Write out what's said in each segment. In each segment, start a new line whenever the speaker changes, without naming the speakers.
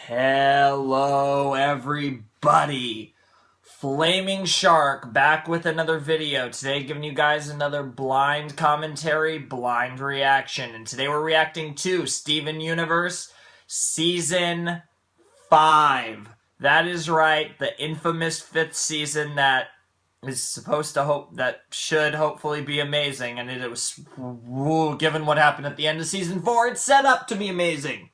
Hello everybody, Flaming Shark back with another video. Today giving you guys another blind commentary, blind reaction. And today we're reacting to Steven Universe Season 5. That is right, the infamous 5th season that is supposed to should hopefully be amazing. And it was, given what happened at the end of Season 4, it's set up to be amazing.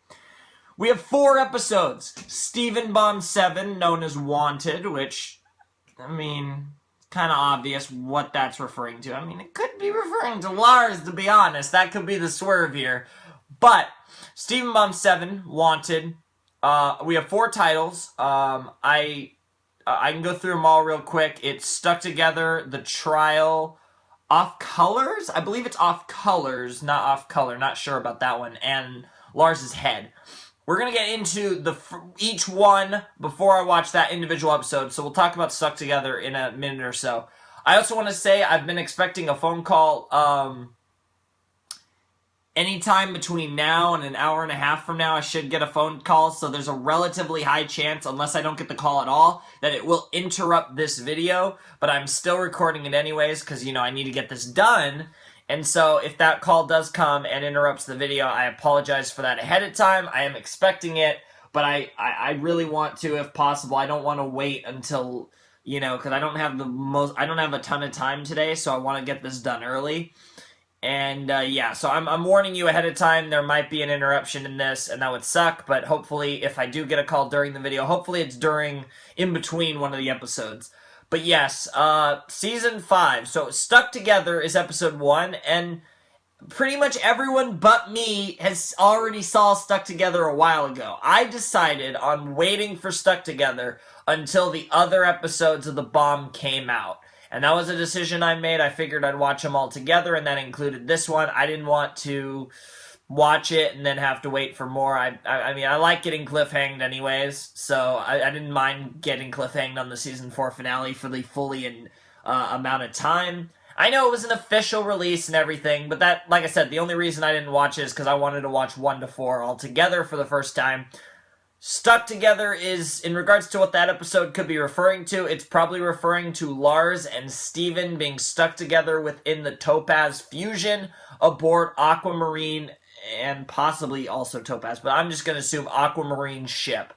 We have 4 episodes. Steven Bomb 7, known as Wanted, which, I mean, kind of obvious what that's referring to. I mean, it could be referring to Lars, to be honest. That could be the swerve here. But, Steven Bomb 7, Wanted. We have 4 titles. I can go through them all real quick. It's Stuck Together, The Trial, Off Colors? I believe it's Off Colors, not Off Color. Not sure about that one. And Lars's Head. We're going to get into each one before I watch that individual episode, so we'll talk about Stuck Together in a minute or so. I also want to say I've been expecting a phone call anytime between now and an hour and a half from now. I should get a phone call, so there's a relatively high chance, unless I don't get the call at all, that it will interrupt this video, but I'm still recording it anyways because, you know, I need to get this done. And so, if that call does come and interrupts the video, I apologize for that ahead of time. I am expecting it, but I really want to, if possible. I don't want to wait until, you know, because I don't have a ton of time today, so I want to get this done early. And, yeah, so I'm warning you ahead of time. There might be an interruption in this, and that would suck, but hopefully, if I do get a call during the video, hopefully it's in between one of the episodes. But yes, Season 5. So, Stuck Together is Episode 1, and pretty much everyone but me has already saw Stuck Together a while ago. I decided on waiting for Stuck Together until the other episodes of The Bomb came out. And that was a decision I made. I figured I'd watch them all together, and that included this one. I didn't want to watch it and then have to wait for more. I mean, I like getting cliffhanged anyways, so I didn't mind getting cliffhanged on the Season 4 finale for the fully amount of time. I know it was an official release and everything, but that, like I said, the only reason I didn't watch it is because I wanted to watch 1 to 4 all together for the first time. Stuck Together is, in regards to what that episode could be referring to, it's probably referring to Lars and Steven being stuck together within the Topaz fusion aboard Aquamarine and possibly also Topaz, but I'm just going to assume Aquamarine ship.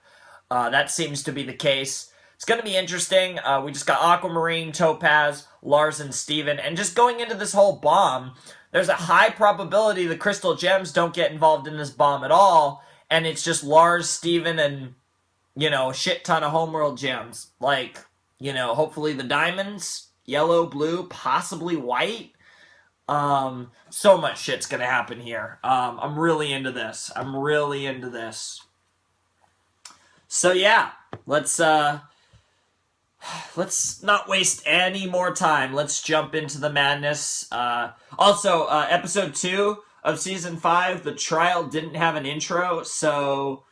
That seems to be the case. It's going to be interesting. We just got Aquamarine, Topaz, Lars, and Steven, and just going into this whole bomb, there's a high probability the crystal gems don't get involved in this bomb at all, and it's just Lars, Steven, and, you know, a shit ton of homeworld gems. Like, you know, hopefully the diamonds, yellow, blue, possibly white. So much shit's gonna happen here. I'm really into this. So yeah, let's not waste any more time. Let's jump into the madness. Also, episode 2 of Season 5, The Trial, didn't have an intro, so,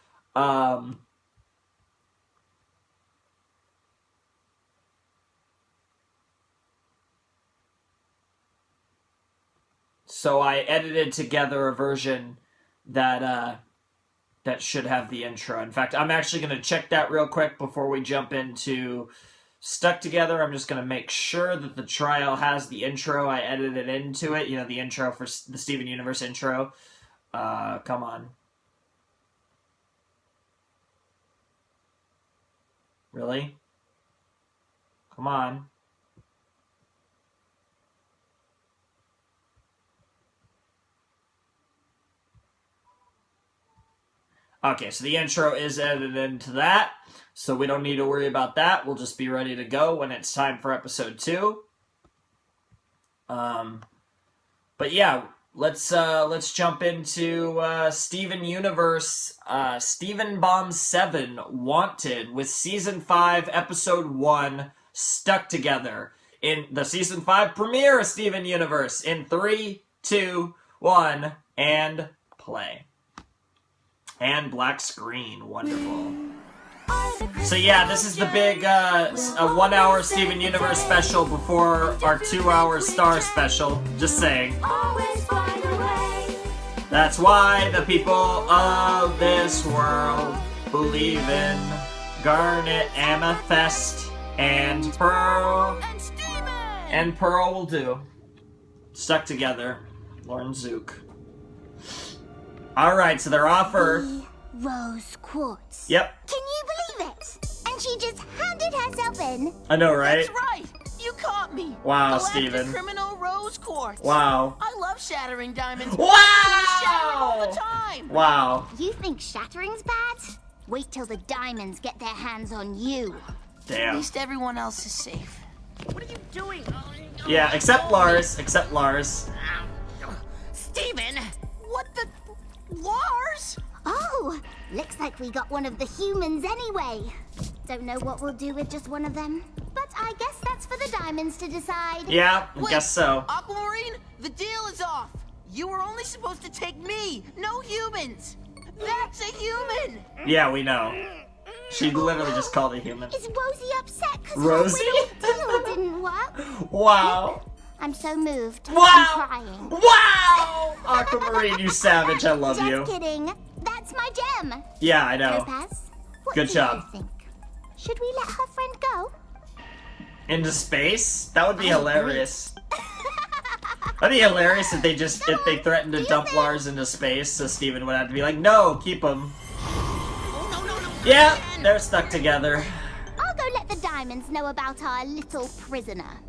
so I edited together a version that should have the intro. In fact, I'm actually going to check that real quick before we jump into Stuck Together. I'm just going to make sure that The Trial has the intro. I edited into it, you know, the intro for the Steven Universe intro. Come on. Really? Come on. Okay, so the intro is edited into that, so we don't need to worry about that. We'll just be ready to go when it's time for episode 2. But yeah, let's jump into Steven Universe, Steven Bomb 7, Wanted, with Season 5, Episode 1, Stuck Together, in the Season 5 premiere of Steven Universe, in 3, 2, 1, and play. And black screen. Wonderful. So yeah, this is the big a 1 hour Steven Universe special before our 2 hour Star special. Just saying. That's why the people of this world believe in garnet, amethyst, and pearl.
And Steven!
And pearl will do. Stuck together. Lauren Zook. Alright, so they're off Earth.
Rose quartz.
Yep.
Can you believe it? And she just handed herself in.
I know, right?
That's right. You caught me.
Wow,
Galactic
Steven.
Criminal Rose Quartz.
Wow.
I love shattering diamonds.
Wow!
I shatter all the time.
Wow.
You think shattering's bad? Wait till the diamonds get their hands on you.
At
Damn.
least everyone else is safe. What are you doing?
Yeah, except Lars. Except Lars.
Steven! What the... Lars?
Oh, looks like we got one of the humans anyway. Don't know what we'll do with just one of them, but I guess that's for the diamonds to decide.
Yeah, I
Wait,
guess so.
Aquamarine, the deal is off. You were only supposed to take me, no humans. That's a human.
Yeah, we know. She literally just called a human.
Is Rosie upset because
Rosie?
her little deal didn't work?
Wow.
I'm so moved.
Wow.
I'm crying.
Wow! Aquamarine, you savage. I love
Just
you.
kidding. That's my gem.
Yeah, I know.
Topaz, what
Good
do
job.
you think? Should we let her friend go?
Into space? That would be hilarious. That'd be hilarious if they threatened to dump Lars into space, so Steven would have to be like, no, keep him.
Oh, no.
Yeah, they're stuck together.
I'll go let the diamonds know about our little prisoner.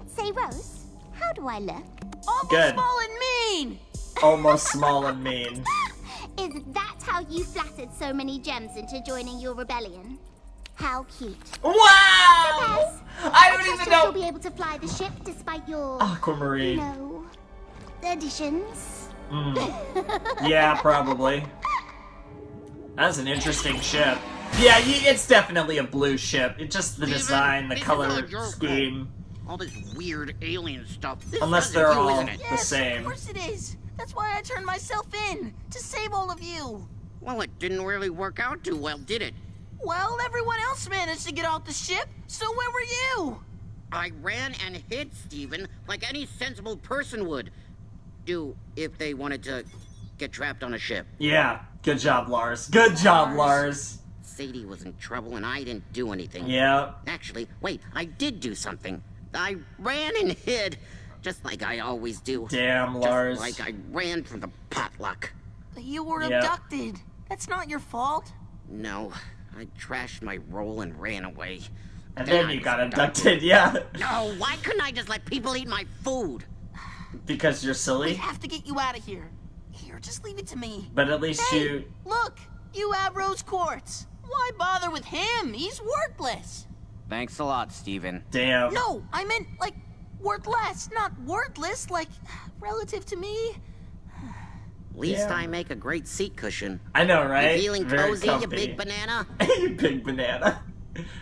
Say, Rose, how do I look?
Almost
Good.
small and mean.
Almost small and mean.
Is that how you flattered so many gems into joining your rebellion? How cute.
Wow!
Topaz,
I don't
trust
even
you'll
know.
be able to fly the ship despite your,
Aquamarine.
additions.
Yeah, probably. That's an interesting ship. Yeah, it's definitely a blue ship. It's just the design, the color scheme.
All this weird alien stuff. This
Unless
doesn't
they're
do,
all
isn't it?
the
Yes,
same.
of course it is. That's why I turned myself in, to save all of you.
Well, it didn't really work out too well, did it?
Well, everyone else managed to get off the ship, so where were you?
I ran and hid Steven like any sensible person would do if they wanted to get trapped on a ship.
Yeah, good job, Lars. Good job, Lars.
Sadie was in trouble and I didn't do anything.
Yeah.
Actually, wait, I did do something. I ran and hid, just like I always do.
Damn,
Just
Lars.
like I ran from the potluck.
You were
Yeah.
abducted. That's not your fault.
No, I trashed my role and ran away.
And then
I
you
was
got abducted, yeah.
No, why couldn't I just let people eat my food?
Because you're
We
silly.
have to get you out of here. Here, just leave it to me.
But at least
Hey,
you...
look, you have Rose Quartz. Why bother with him? He's worthless.
Thanks a lot, Steven.
Damn.
No, I meant, like, worthless, not worthless, like, relative to me.
At least
Yeah.
I make a great seat cushion.
I know, right?
You feeling
Very
cozy, you
comfy.
big banana?
You big banana.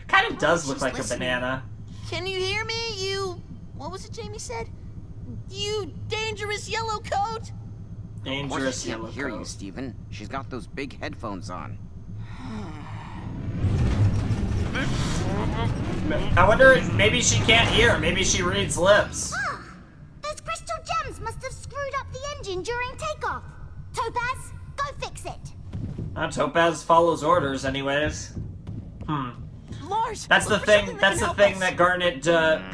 Kind of does look
she's
like a
listening.
banana.
Can you hear me, you... What was it Jamie said? You dangerous yellow coat?
Dangerous
She can't
yellow
hear you,
coat.
Steven. She's got those big headphones on.
I wonder if maybe she can't hear. Maybe she reads lips.
Ah, those crystal gems must have screwed up the engine during takeoff. Topaz, go fix it.
Topaz follows orders anyways.
Lars,
That's the
look for something
thing. That's
can
the
help
thing
us.
that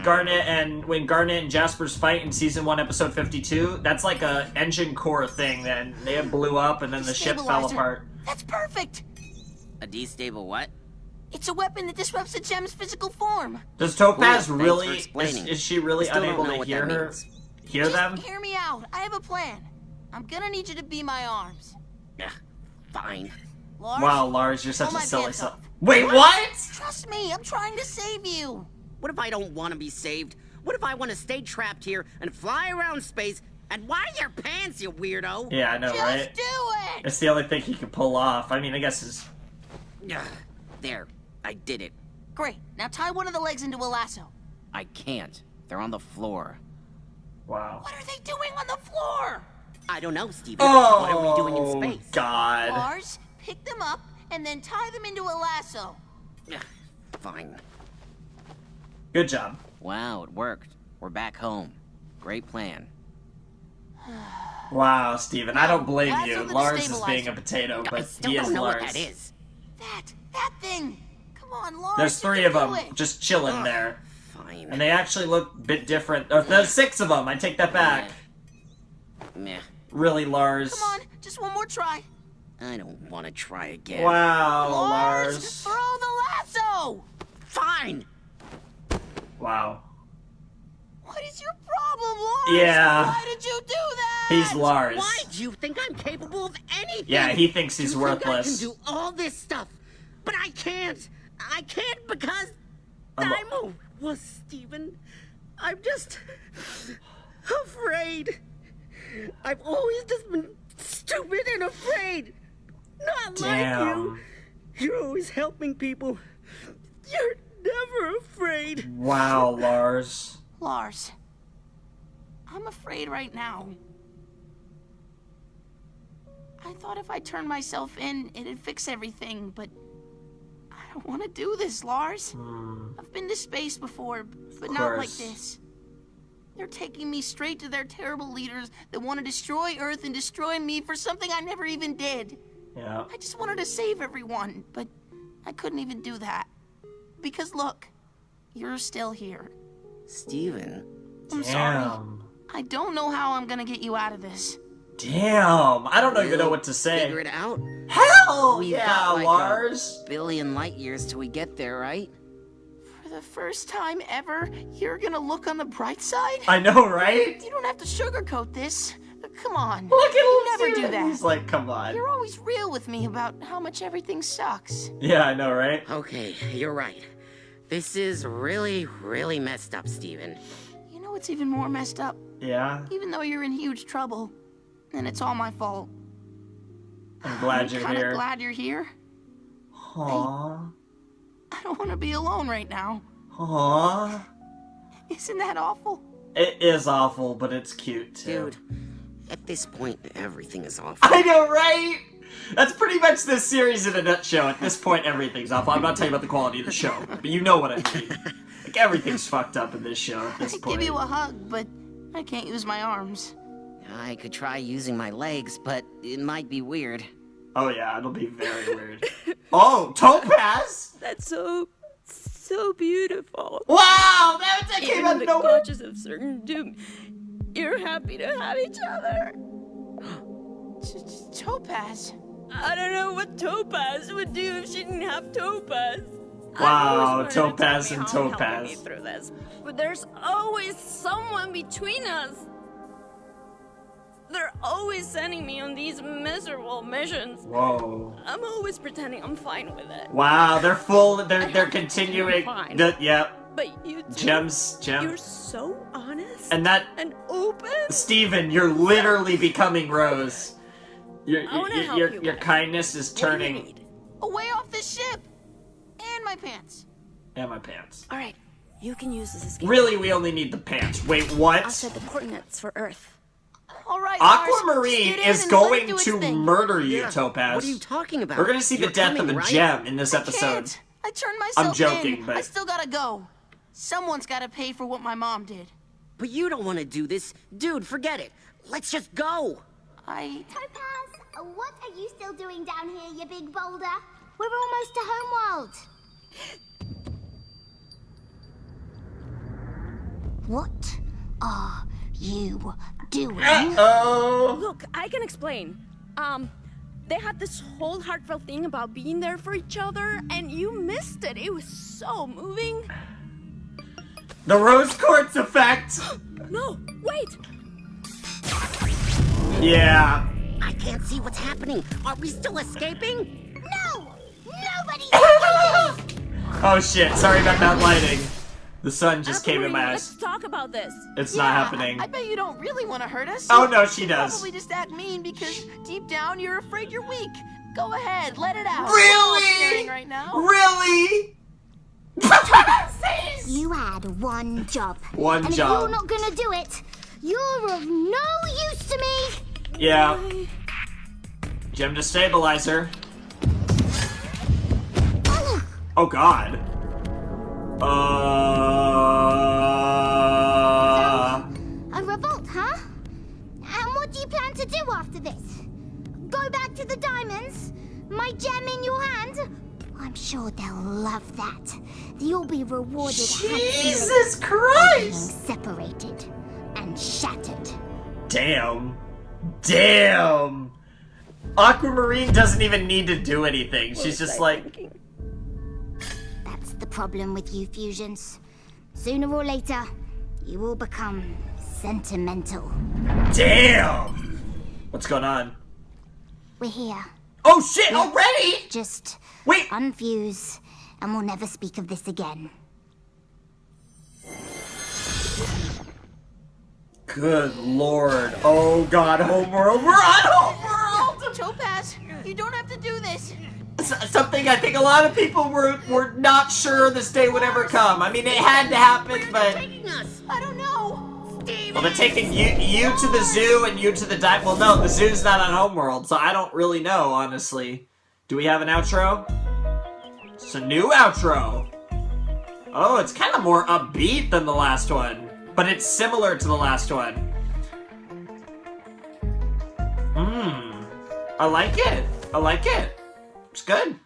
Garnet and when Garnet and Jasper's fight in season 1, episode 52. That's like a engine core thing. Then they blew up, and then the ship fell
Stabilizer.
apart.
That's perfect.
A destable what?
It's a weapon that disrupts the gem's physical form.
Does
Cool,
Topaz
thanks for
really?
explaining.
Is she really
I still don't
unable
know
to
what
hear
that
her?
means.
Hear
Just
them?
hear me out. I have a plan. I'm gonna need you to be my arms.
Ugh, fine.
Lars?
Wow, Lars, you're such
Pull
a
my
silly
pants
son.
off.
Wait, what?
Trust me, I'm trying to save you.
What if I don't want to be saved? What if I want to stay trapped here and fly around space? And why your pants, you weirdo?
Yeah, I know,
Just
right?
do it.
It's the only thing he could pull off. I mean, I guess it's...
Ugh, there, I did it.
Great. Now tie one of the legs into a lasso.
I can't. They're on the floor.
Wow.
What are they doing on the floor?
I don't know, Steven.
Oh,
What are we doing in space?
God.
Lars, pick them up and then tie them into a lasso.
Ugh, fine.
Good job.
Wow, it worked. We're back home. Great plan.
Wow, Steven, I don't blame
Lasso
you.
the
Lars is
stabilizer.
being a potato,
I
but
still
he is
don't know
Lars.
what that is.
That thing! Come on, Lars.
There's
you
3
can
of them
do it.
just chilling there.
Fine.
And they actually look a bit different. Or there's 6 of them. I take that back.
Meh.
Really, Lars?
Come on, just one more try.
I don't want to try again.
Wow,
Lars,
Lars.
throw the lasso!
Fine!
Wow.
What is your problem, Lars?
Yeah.
Why did you do that?
He's Lars.
Why do you think I'm capable of anything?
Yeah, he thinks he's
you
worthless.
Think I can do all this stuff, but I can't. I can't because
I'm
I'm was Steven. I'm just afraid. I've always just been stupid and afraid. Not like you. You're always helping people. You're never afraid.
Wow, Lars.
Lars, I'm afraid right now. I thought if I turned myself in, it'd fix everything, but I don't want to do this, Lars. I've been to space before, but not like this. They're taking me straight to their terrible leaders that want to destroy Earth and destroy me for something I never even did.
Yeah.
I just wanted to save everyone, but I couldn't even do that. Because look, you're still here.
Steven.
I'm sorry. I don't know how I'm gonna get you out of this.
Damn. I don't even know what to say.
Figure it out.
Hell
We've
yeah,
got, like,
Lars.
a billion light years till we get there, right?
For the first time ever, you're gonna look on the bright side?
I know, right?
You don't have to sugarcoat this. Come on.
Look at him.
You never do that.
He's like, come on.
You're always real with me about how much everything sucks.
Yeah, I know, right?
Okay, you're right. This is really, really messed up, Steven.
You know what's even more messed up?
Yeah.
Even though you're in huge trouble, and it's all my fault.
I'm glad you're
kinda
here.
glad you're here.
Aww.
I don't want to be alone right now.
Aww.
Isn't that awful?
It is awful, but it's cute too.
Dude, at this point, everything is awful.
I know, right? That's pretty much this series in a nutshell. At this point, everything's awful. I'm not talking about the quality of the show, but you know what I mean. Like, everything's fucked up in this show at this
I'd
point.
give you a hug, but I can't use my arms.
I could try using my legs, but it might be weird.
Oh yeah, it'll be very weird. Oh, Topaz!
That's so beautiful.
Wow, that came
Even
out of
the
nowhere.
conscious of certain doom, you're happy to have each other.
Topaz.
I don't know what Topaz would do if she didn't have Topaz.
Wow,
I've always wanted to
Topaz
tell
and
me how helping
Topaz.
me through this, but there's always someone between us. They're always sending me on these miserable missions.
Whoa.
I'm always pretending I'm fine with it.
Wow, they're full. They're continuing.
Fine.
Yep.
But you two,
Gem.
you're so honest
And that,
and open.
Steven, you're literally becoming Rose.
I wanna help you,
Your
guys.
kindness is
What do you
turning.
need?
Away off this ship! And my pants.
And my pants.
All right, you can use this escape.
Really, we only need the pants. Wait,
I'll
what?
set the coordinates for Earth.
All right, Lars,
Aquamarine
just get in
is
and let it
going
do its
to
thing.
murder you,
Yeah,
Topaz.
What are you talking about?
We're gonna see
You're
the death of
coming,
a
right?
gem in this
I
episode.
can't. I turned myself
I'm joking,
in.
but-
I still gotta go. Someone's gotta pay for what my mom did.
But you don't want to do this. Dude, forget it. Let's just go.
Topaz, what are you still doing down here, you big boulder? We're almost to Homeworld. What are you doing?
Uh-oh.
Look, I can explain. They had this whole heartfelt thing about being there for each other, and you missed it. It was so moving.
The rose quartz effect.
No, wait.
Yeah.
I can't see what's happening. Are we still escaping?
No! Nobody's escaping!
Oh shit, sorry about that lighting. The sun just came in my
Aquamarine,
eyes.
Let's talk about this.
It's
Yeah,
not happening.
I bet you don't really want to hurt us.
Oh no, she does.
Probably just act mean because deep down you're afraid you're weak. Go ahead, let it out.
Really?
We're all cheering right now.
Really?
You had one job.
One
and
job.
if you're not gonna do it, you're of no use to me!
Yeah. Gem to stabilizer. Oh god.
A revolt, huh? And what do you plan to do after this? Go back to the diamonds? My gem in your hand? I'm sure they'll love that. You'll be rewarded
Jesus
handsomely for being
Christ!
separated and shattered.
Damn. Damn! Aquamarine doesn't even need to do anything. She's just like...
That's the problem with you fusions. Sooner or later, you will become sentimental.
Damn! What's going on?
We're here.
Oh shit, already?!
Just
Wait!
unfuse, and we'll never speak of this again.
Good lord. Oh god, Homeworld. We're on Homeworld!
Topaz, you don't have to do this.
Something I think a lot of people were not sure this day would ever come. I mean, it had to happen, but...
I don't know.
Well, they're taking you to the zoo and you to the dive. Well, no, the zoo's not on Homeworld, so I don't really know, honestly. Do we have an outro? It's a new outro. Oh, it's kind of more upbeat than the last one, but it's similar to the last one. I like it. I like it. It's good.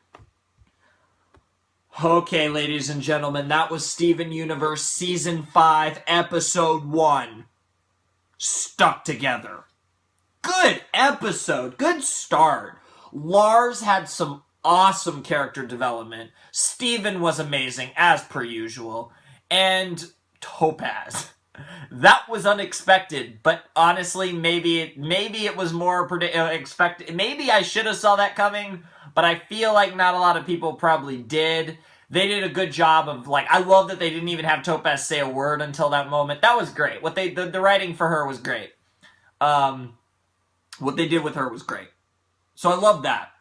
Okay, ladies and gentlemen, that was Steven Universe Season 5, Episode 1. Stuck Together. Good episode. Good start. Lars had some awesome character development. Steven was amazing, as per usual. And Topaz. That was unexpected, but honestly, maybe it was more expected. Maybe I should have saw that coming, but I feel like not a lot of people probably did. They did a good job of, like, I love that they didn't even have Topaz say a word until that moment. That was great. The writing for her was great. What they did with her was great. So I love that.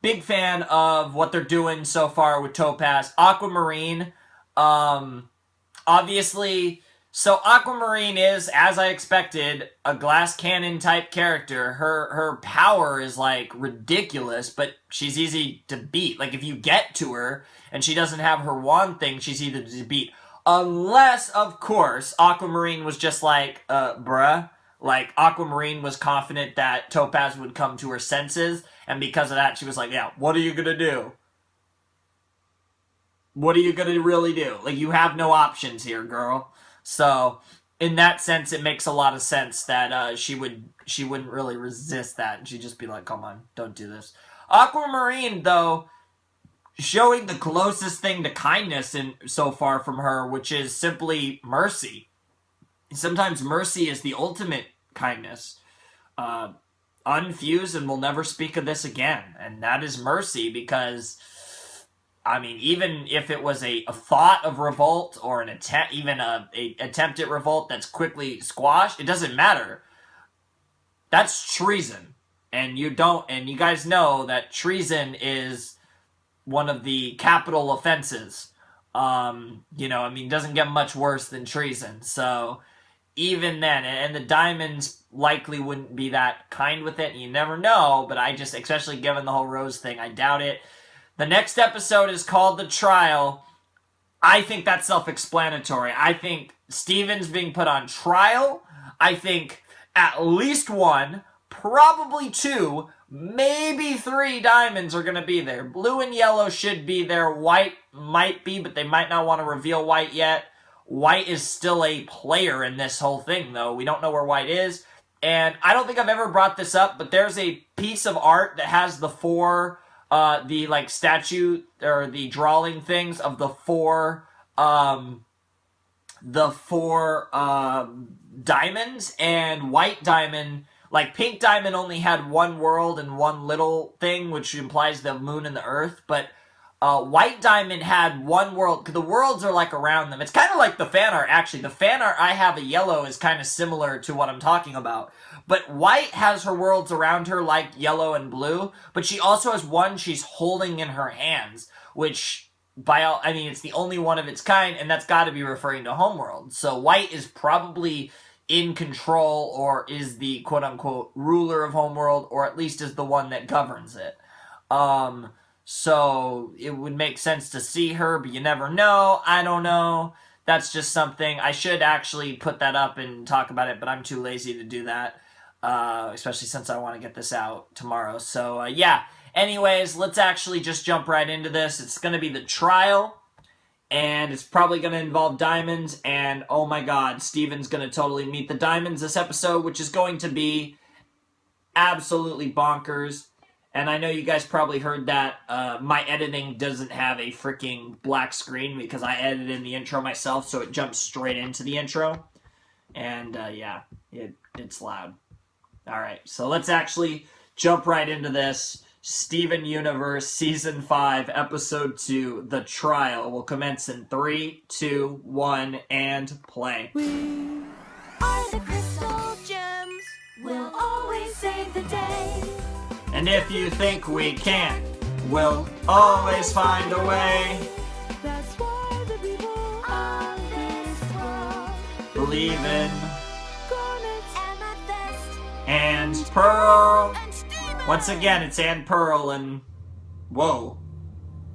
Big fan of what they're doing so far with Topaz. Aquamarine, obviously... So Aquamarine is, as I expected, a glass cannon type character. Her power is, like, ridiculous, but she's easy to beat. Like, if you get to her and she doesn't have her wand thing, she's easy to beat. Unless, of course, Aquamarine was just like, bruh. Like, Aquamarine was confident that Topaz would come to her senses, and because of that, she was like, yeah, what are you gonna do? What are you gonna really do? Like, you have no options here, girl. So, in that sense, it makes a lot of sense that she wouldn't really resist that. And she'd just be like, come on, don't do this. Aquamarine, though, showing the closest thing to kindness so far from her, which is simply mercy. Sometimes mercy is the ultimate kindness. Unfuse and we'll never speak of this again. And that is mercy because... I mean, even if it was a thought of revolt or an attempt, even a attempt at revolt that's quickly squashed, it doesn't matter. That's treason. And you guys know that treason is one of the capital offenses. You know, I mean, it doesn't get much worse than treason. So, even then, and the Diamonds likely wouldn't be that kind with it. You never know, but especially given the whole Rose thing, I doubt it. The next episode is called The Trial. I think that's self-explanatory. I think Steven's being put on trial. I think at least one, probably two, maybe three Diamonds are going to be there. Blue and yellow should be there. White might be, but they might not want to reveal White yet. White is still a player in this whole thing, though. We don't know where White is. And I don't think I've ever brought this up, but there's a piece of art that has the four... the, like, statue, or the drawing things of the four diamonds, and White Diamond, like, Pink Diamond only had one world and one little thing, which implies the moon and the earth, but, White Diamond had one world, because the worlds are, like, around them. It's kind of like the fan art, actually. The fan art I have a yellow is kind of similar to what I'm talking about. But White has her worlds around her like yellow and blue, but she also has one she's holding in her hands, which, it's the only one of its kind, and that's got to be referring to Homeworld. So White is probably in control, or is the quote-unquote ruler of Homeworld, or at least is the one that governs it. So it would make sense to see her, but you never know. I don't know. That's just something. I should actually put that up and talk about it, but I'm too lazy to do that. Especially since I want to get this out tomorrow. So, yeah. Anyways, let's actually just jump right into this. It's going to be the trial, and it's probably going to involve diamonds, and oh my god, Steven's going to totally meet the diamonds this episode, which is going to be absolutely bonkers. And I know you guys probably heard that my editing doesn't have a freaking black screen because I edited in the intro myself, so it jumps straight into the intro. And yeah, it's loud. Alright, so let's actually jump right into this. Steven Universe Season 5, Episode 2, The Trial, will commence in 3, 2, 1, and play.
We are the crystal gems. We'll always save the day.
And if you think we can't, we'll always find a way.
That's why the people on this world
Believe in
garnets, amethyst,
and Pearl.
and Steven.
Once again, it's Ann Pearl and... Whoa.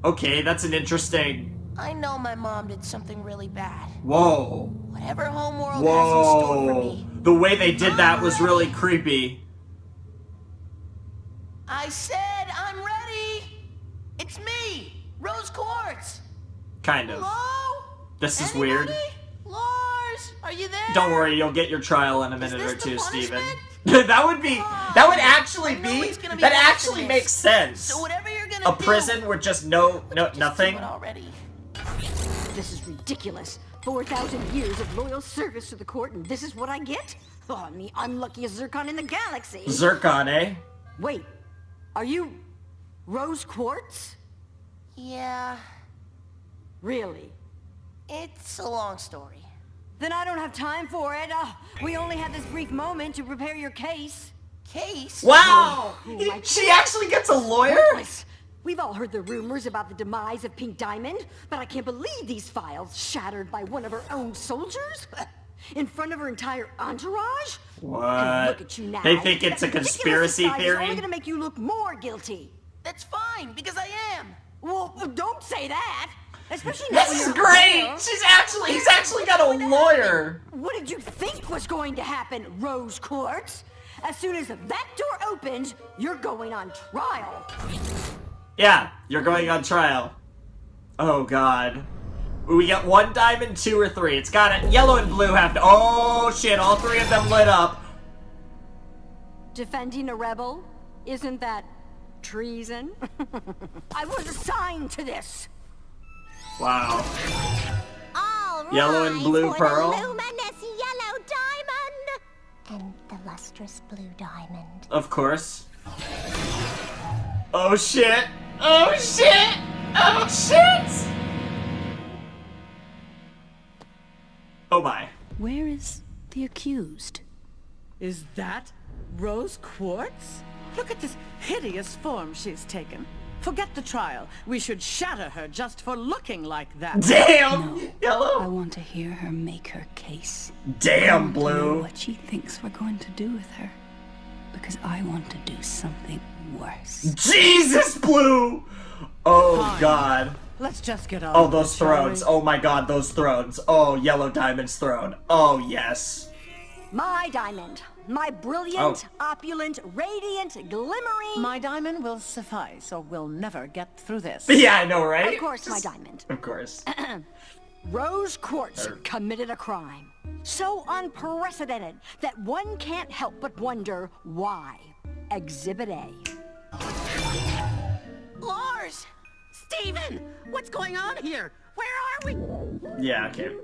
Okay, that's an interesting...
I know my mom did something really bad.
Whoa.
Whatever Homeworld has in store for
Whoa.
me.
The way they did that was really creepy.
I said I'm ready. It's me, Rose Quartz.
Kind of.
Hello?
This is
Anybody?
weird.
Lars, are you there?
Don't worry, you'll get your trial in a minute
this
or
the
two, Steven.
punishment?
That would be... That would actually
I know
be...
it's gonna be
That
worse
actually
than
makes
this.
sense.
So whatever you're gonna
A
do,
prison with just
just
nothing.
do it already.
This is ridiculous. 4,000 years of loyal service to the court, and this is what I get? Oh, I'm the unluckiest Zircon in the galaxy.
Zircon, eh?
Wait, are you Rose Quartz?
Yeah,
Really?
it's a long story.
Then I don't have time for it. We only had this brief moment to prepare your case.
Case?
Wow!
Oh my
She actually gets a lawyer?
Pointless. We've all heard the rumors about the demise of Pink Diamond, but I can't believe these files shattered by one of her own soldiers in front of her entire entourage. And
What?
look at you now.
They think it's
That
a
ridiculous
conspiracy
disguise is
theory?
only gonna make you look more guilty.
That's fine, because I am.
Well, don't say that. Especially not when
This is
you're a
great!
lawyer.
He's actually got a lawyer!
What did you think was going to happen, Rose Quartz? As soon as that door opens, you're going on trial.
Yeah, you're going on trial. Oh god. We got 1 diamond, 2 or 3. It's got it. Yellow and blue have to... Oh shit, all 3 of them lit up.
Defending a rebel? Isn't that treason? I was assigned to this.
Wow.
All
Yellow and
rise
blue
for
pearl.
the luminous yellow diamond and the lustrous blue diamond.
Of course. Oh shit! Oh shit! Oh shit! Oh my.
Where is the accused?
Is that Rose Quartz? Look at this hideous form she's taken. Forget the trial. We should shatter her just for looking like that.
Damn!
I
Yellow!
want to hear her make her case.
Damn,
I want to know
blue!
what she thinks we're going to do with her. Because I want to do something worse.
Jesus, blue! Oh
Fine.
god.
Let's just get on.
Oh,
with
those
it, shall we?
thrones. Oh my god, those thrones. Oh, Yellow Diamond's throne. Oh, yes.
My diamond. My brilliant, opulent, radiant, glimmering...
My diamond will suffice, or we'll never get through this.
Yeah, I know, right?
Of course, my diamond.
Of course.
Rose Quartz committed a crime. So unprecedented that one can't help but wonder why. Exhibit A.
Lars!
Steven! What's going on here? Where are we?
Yeah, okay.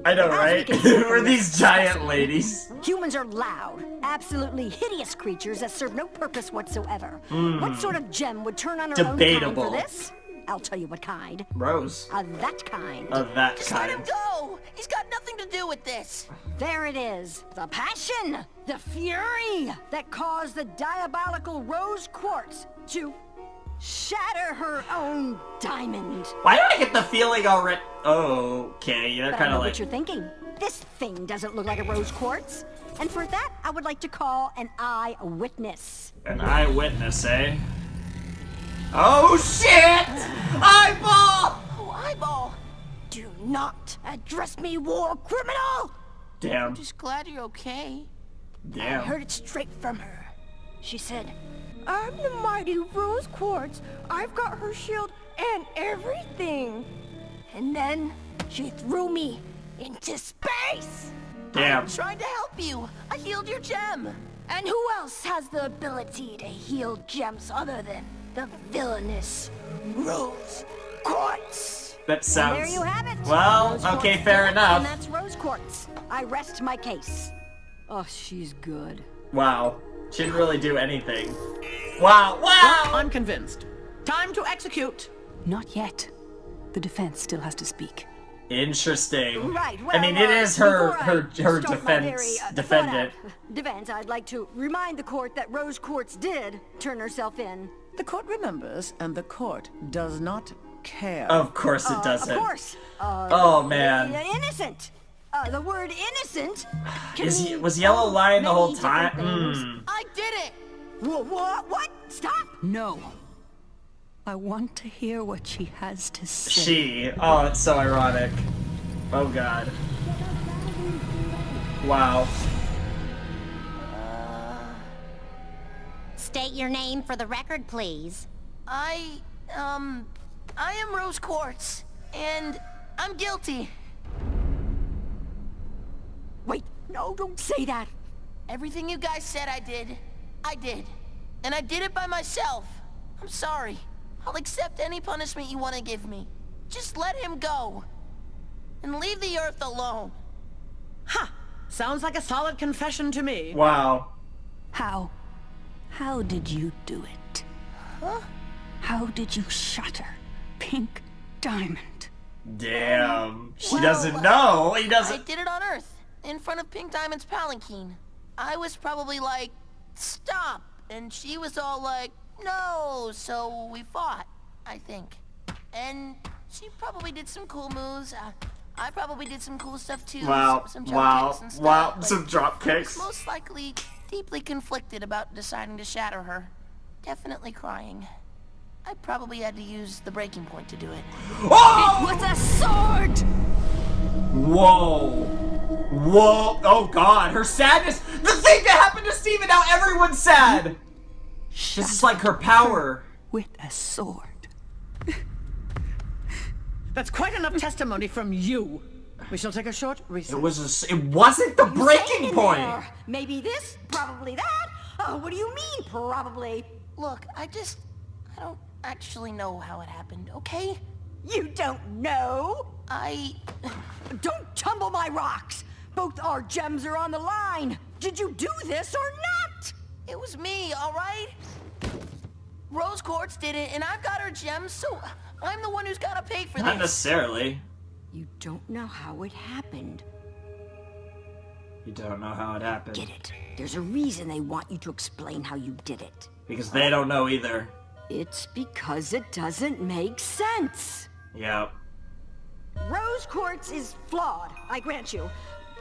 I know,
As
right?
we can see
We're
from
these
this
giant
specimen,
ladies.
Humans are loud, absolutely hideous creatures that serve no purpose whatsoever. What sort of gem would turn on her own kind
Debatable.
for this? I'll tell you what kind.
Rose.
That kind.
Of that
Just let him
kind.
go! He's got nothing to do with this!
There it is. The passion, the fury that caused the diabolical Rose Quartz to shatter her own diamond.
Why do I get the feeling already? Oh, okay. They're
But I
kind
know
of
what
like.
you're thinking. This thing doesn't look like a Rose Quartz. And for that, I would like to call an eyewitness.
An eyewitness, eh? Oh shit! Eyeball!
Oh, eyeball!
Do not address me, war criminal!
Damn.
Just glad you're okay.
I
Damn.
heard it straight from her.
She said, "I'm the mighty Rose Quartz. I've got her shield and everything." And then she threw me into space.
Damn.
I'm trying to help you. I healed your gem.
And who else has the ability to heal gems other than the villainous Rose Quartz?
That sounds...
There you have it.
Well,
Rose
okay,
Quartz
fair
did it,
enough.
And that's Rose Quartz. I rest my case. Oh, she's good.
Wow. She didn't really do anything. Wow, wow!
I'm convinced. Time to execute.
Not yet. The defense still has to speak.
Interesting.
Right, well,
I mean, it is her
before I start my
defense,
very,
defendant.
thought-out defense, I'd like to remind the court that Rose Quartz did turn herself in.
The court remembers, and the court does not care.
Of course it doesn't.
Of course.
Oh, man.
Innocent. The word innocent can mean,
Was Yellow lying the whole
many
time?
different things.
I did it.
What? Stop!
No. I want to hear what she has to say.
She. Oh, it's so ironic. Oh, God. Wow.
State your name for the record, please.
I am Rose Quartz, and I'm guilty.
Wait, no, don't say that.
Everything you guys said I did. And I did it by myself. I'm sorry. I'll accept any punishment you want to give me. Just let him go. And leave the Earth alone.
Ha! Sounds like a solid confession to me.
Wow.
How? How did you do it?
Huh?
How did you shatter Pink Diamond?
Damn. She
Well,
doesn't know. He
I
doesn't.
did it on Earth, in front of Pink Diamond's palanquin. I was probably like, stop. And she was all like, no. So we fought, I think. And she probably did some cool moves. I probably did some cool stuff too.
Wow.
Some jump kicks and stuff.
Wow.
but
Some drop
I was
kicks.
most likely deeply conflicted about deciding to shatter her. Definitely crying. I probably had to use the breaking point to do it.
Oh!
With a sword!
Whoa. Whoa. Oh, God. Her sadness. The thing that happened to Steven, now everyone's sad. This is like her power.
With a sword.
That's quite enough testimony from you. We shall take a short recess.
It wasn't the breaking
Saying
point.
there, maybe this, probably that. Oh, what do you mean, probably?
Look, I don't actually know how it happened, okay?
You don't know?
Don't
tumble my rocks! Both our gems are on the line! Did you do this or not?
It was me, alright? Rose Quartz did it, and I've got her gems, so I'm the one who's gotta pay for
Not
this.
necessarily.
You don't know how it happened.
You don't know how it happened.
Get it. There's a reason they want you to explain how you did it.
Because they don't know either.
It's because it doesn't make sense.
Yep.
Rose Quartz is flawed, I grant you.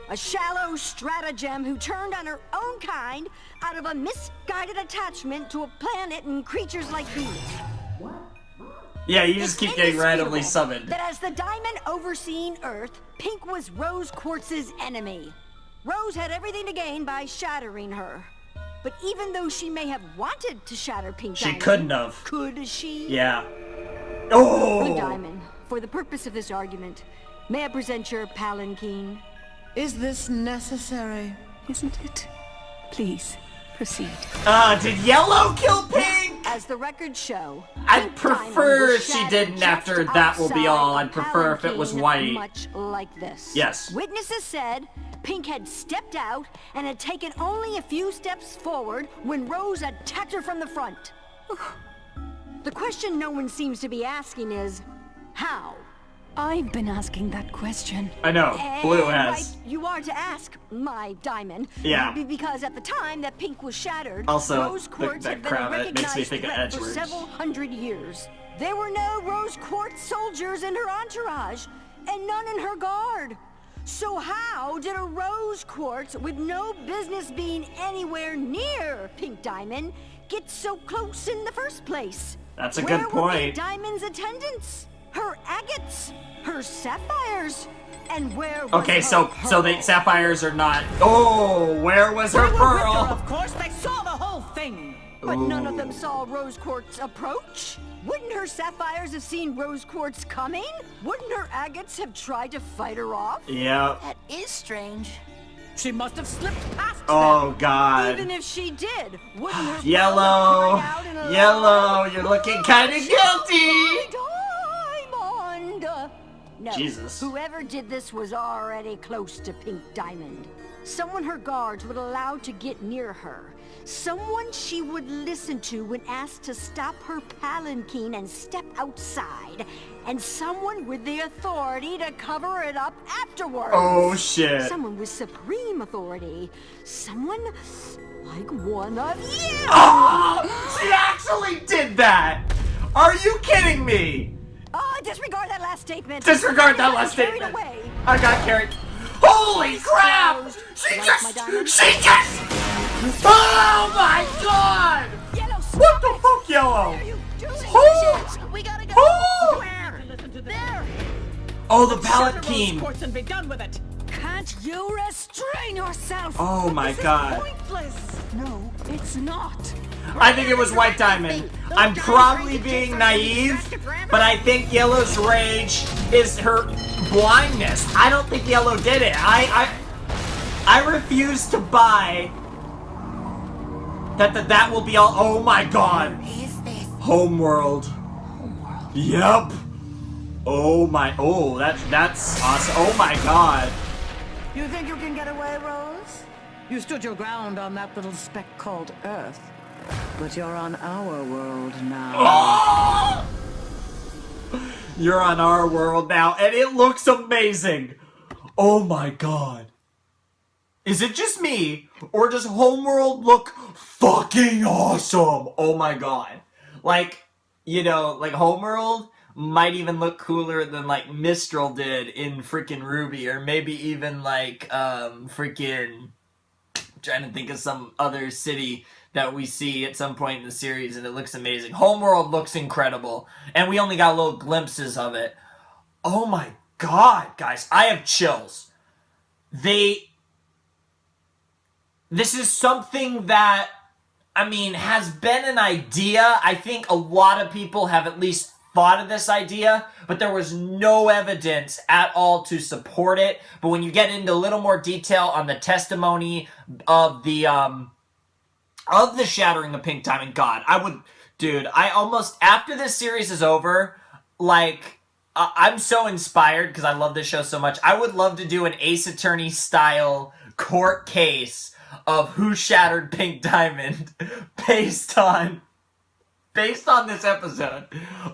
A shallow stratagem who turned on her own kind out of a misguided attachment to a planet and creatures like these.
Yeah, you just keep getting randomly
Indisputable
summoned.
That as the diamond overseeing Earth, Pink was Rose Quartz's enemy. Rose had everything to gain by shattering her. But even though she may have wanted to shatter Pink Diamond...
She couldn't have.
Could she?
Yeah.
Blue
Oh!
Diamond, for the purpose of this argument, may I present your palanquin?
Is this necessary?
Isn't it? Please, proceed.
Did Yellow kill Pink?
As the records show,
I'd
Pink
prefer
Diamond was
if she
shattered
didn't
just
after that will be all.
outside
I'd prefer if it was
palanquin,
white.
Much like this.
Yes.
Witnesses said Pink had stepped out and had taken only a few steps forward when Rose attacked her from the front. The question no one seems to be asking is, how?
I've been asking that question.
I know. Blue
And
has.
right, you are to ask, my diamond.
Yeah.
Because at the time that Pink was shattered,
Also,
Rose Quartz
that
had been a
crown, it makes me
recognized
think of
threat for
Edgeworth.
several hundred years. There were no Rose Quartz soldiers in her entourage, and none in her guard. So how did a Rose Quartz with no business being anywhere near Pink Diamond get so close in the first place?
That's a
Where
good
were Pink
point.
Diamond's attendants? Her agates? Her sapphires? And where was
Okay,
her
so
pearl?
they sapphires are not. Oh, where was her
They were with her,
pearl?
of course. They saw the whole
thing. But none of them saw Rose Quartz approach? Wouldn't her sapphires have seen Rose Quartz coming? Wouldn't her agates have tried to fight her off?
Yep.
That is strange.
She must have slipped past
Oh,
them.
God.
Even if she did, wouldn't her
Yellow.
father cry out in a
Yellow,
loud,
you're looking kind of guilty.
Diamond! No,
Jesus.
Whoever did this was already close to Pink Diamond. Someone her guards would allow to get near her. Someone she would listen to when asked to stop her palanquin and step outside. And someone with the authority to cover it up afterwards.
Oh, shit.
Someone with supreme authority. Someone like one of you.
Oh, she actually did that. Are you kidding me?
Disregard that last statement.
Disregard that last
Carried
statement.
away.
I got carried. Holy crap! She
Like
just,
my diamond?
oh my God!
Yellow,
What the fuck, Yellow? Oh!
We gotta go.
Oh!
Where? There.
Oh, the
Shut the
palanquin.
Rose Quartz and be done with it.
Can't you restrain yourself?
Oh my
This is
God.
pointless. No, it's not.
I think it was White Diamond. I'm probably being naive, but I think Yellow's rage is her blindness. I don't think Yellow did it. I refuse to buy that will be all. Oh my God.
Is this?
Homeworld. Yep. Oh my. Oh, that's awesome. Oh my God.
You think you can get away, Rose? You stood your ground on that little speck called Earth. But you're on our world now.
Oh! You're on our world now, and it looks amazing. Oh my God. Is it just me, or does Homeworld look fucking awesome? Oh my God. Like, you know, like Homeworld might even look cooler than like Mistral did in freaking Ruby, or maybe even like freaking trying to think of some other city that we see at some point in the series, and it looks amazing. Homeworld looks incredible, and we only got little glimpses of it. Oh my God, guys, I have chills. This is something that, I mean, has been an idea. I think a lot of people have at least thought of this idea, but there was no evidence at all to support it. But when you get into a little more detail on the testimony of the shattering of Pink Diamond, God, I almost, after this series is over, like, I'm so inspired because I love this show so much. I would love to do an Ace Attorney style court case of who shattered Pink Diamond based on this episode.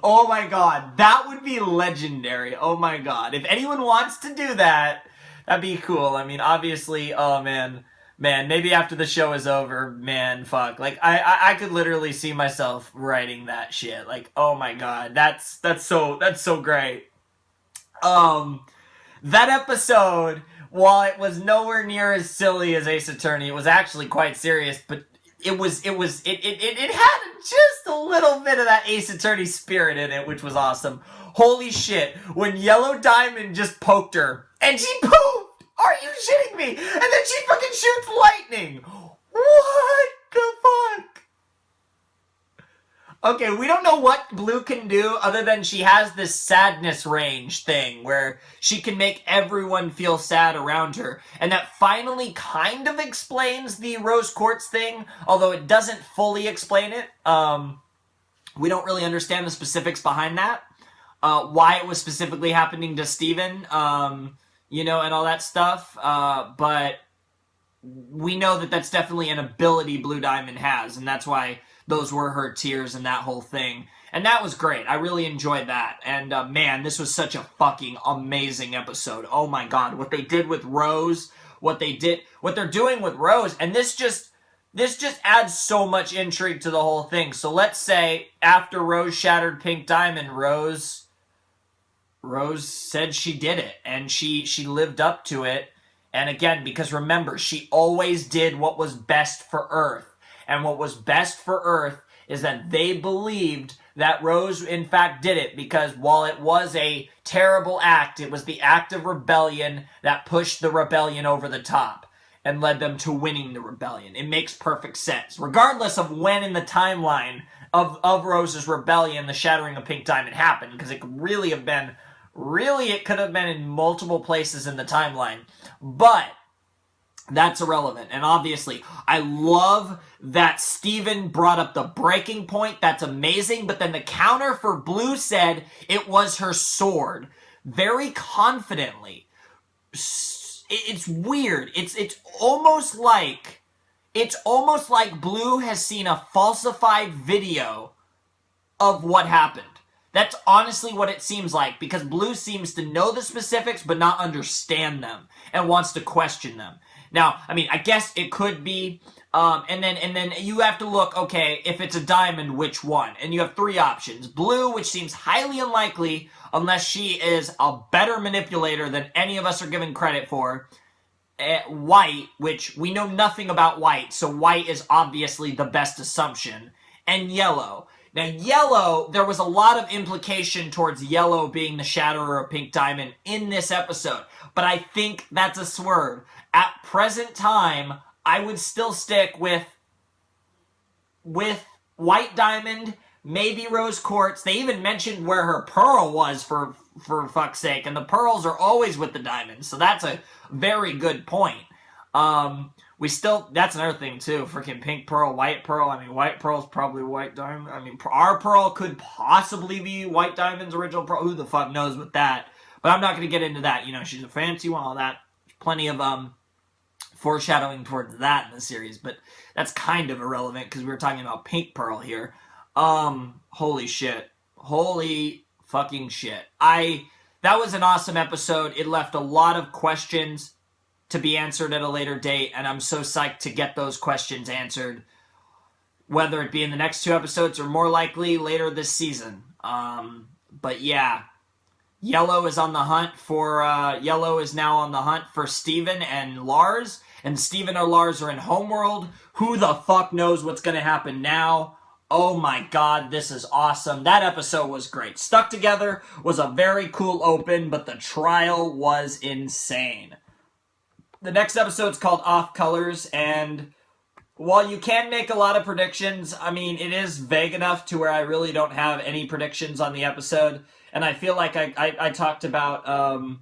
Oh my God, that would be legendary. Oh my God, if anyone wants to do that, that'd be cool. I mean, obviously, oh man, maybe after the show is over, man, fuck. Like, I could literally see myself writing that shit. Like, oh my God, that's so great. That episode, while it was nowhere near as silly as Ace Attorney, it was actually quite serious, but it had just a little bit of that Ace Attorney spirit in it, which was awesome. Holy shit, when Yellow Diamond just poked her, and she pooped! Are you shitting me? And then she fucking shoots lightning! What the fuck? Okay, we don't know what Blue can do other than she has this sadness range thing where she can make everyone feel sad around her. And that finally kind of explains the Rose Quartz thing, although it doesn't fully explain it. We don't really understand the specifics behind that. Why it was specifically happening to Steven, you know, and all that stuff. But we know that that's definitely an ability Blue Diamond has, and that's why those were her tears and that whole thing. And that was great. I really enjoyed that. And man, this was such a fucking amazing episode. Oh my God, what they did with Rose, what they're doing with Rose, and this just adds so much intrigue to the whole thing. So let's say after Rose shattered Pink Diamond, Rose said she did it, and she lived up to it. And again, because remember, she always did what was best for Earth. And what was best for Earth is that they believed that Rose, in fact, did it, because while it was a terrible act, it was the act of rebellion that pushed the rebellion over the top. and led them to winning the rebellion. It makes perfect sense. Regardless of when in the timeline of Rose's rebellion, the shattering of Pink Diamond happened, because it could really have been, it could have been in multiple places in the timeline. But that's irrelevant. And obviously, I love that Steven brought up the breaking point. That's amazing. But then the counter for Blue said it was her sword. Very confidently. It's weird. It's almost like Blue has seen a falsified video of what happened. That's honestly what it seems like, because Blue seems to know the specifics but not understand them and wants to question them. Now, I mean, I guess it could be, and then you have to look, okay, if it's a diamond, which one? And you have three options. Blue, which seems highly unlikely unless she is a better manipulator than any of us are given credit for. White, which we know nothing about White, so White is obviously the best assumption. And Yellow. Now, Yellow, there was a lot of implication towards Yellow being the Shatterer of Pink Diamond in this episode, but I think that's a swerve. At present time, I would still stick with White Diamond, maybe Rose Quartz. They even mentioned where her pearl was, for fuck's sake, and the pearls are always with the diamonds, so that's a very good point. That's another thing too, freaking Pink Pearl, White Pearl. I mean, White Pearl's probably White Diamond. I mean, our Pearl could possibly be White Diamond's original Pearl. Who the fuck knows with that? But I'm not going to get into that. You know, she's a fancy one, all that. There's plenty of foreshadowing towards that in the series, but that's kind of irrelevant because we were talking about Pink Pearl here. Holy shit. Holy fucking shit. That was an awesome episode. It left a lot of questions to be answered at a later date, and I'm so psyched to get those questions answered, whether it be in the next two episodes or more likely later this season. But yeah, Yellow is on the hunt for, Yellow is now on the hunt for Steven and Lars, and Steven or Lars are in Homeworld. Who the fuck knows what's gonna happen now? Oh my god, this is awesome. That episode was great. Stuck Together was a very cool open, but the trial was insane. The next episode's called Off Colors, and while you can make a lot of predictions, I mean, it is vague enough to where I really don't have any predictions on the episode, and I feel like I talked about,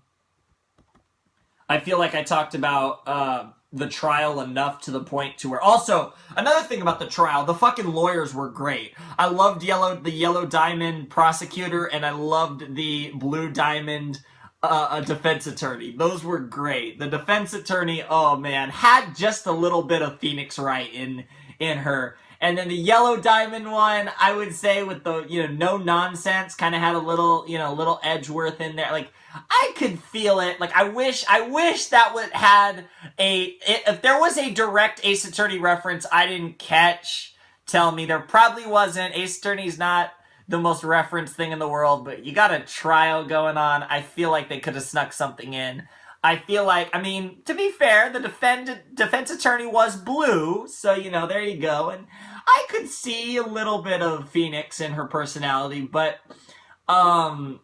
the trial enough to the point to where... Also, another thing about the trial, the fucking lawyers were great. I loved the Yellow Diamond prosecutor, and I loved the Blue Diamond a defense attorney. Those were great. The defense attorney, oh man, had just a little bit of Phoenix Wright in her. And then the Yellow Diamond one, I would say with the, no nonsense, kind of had a little, little Edgeworth in there. Like, I could feel it. Like, I wish that would had if there was a direct Ace Attorney reference I didn't catch, tell me. There probably wasn't. Ace Attorney's not the most referenced thing in the world, but you got a trial going on. I feel like they could have snuck something in. I feel like, I mean, to be fair, the defense attorney was Blue, so, there you go. And I could see a little bit of Phoenix in her personality, but, and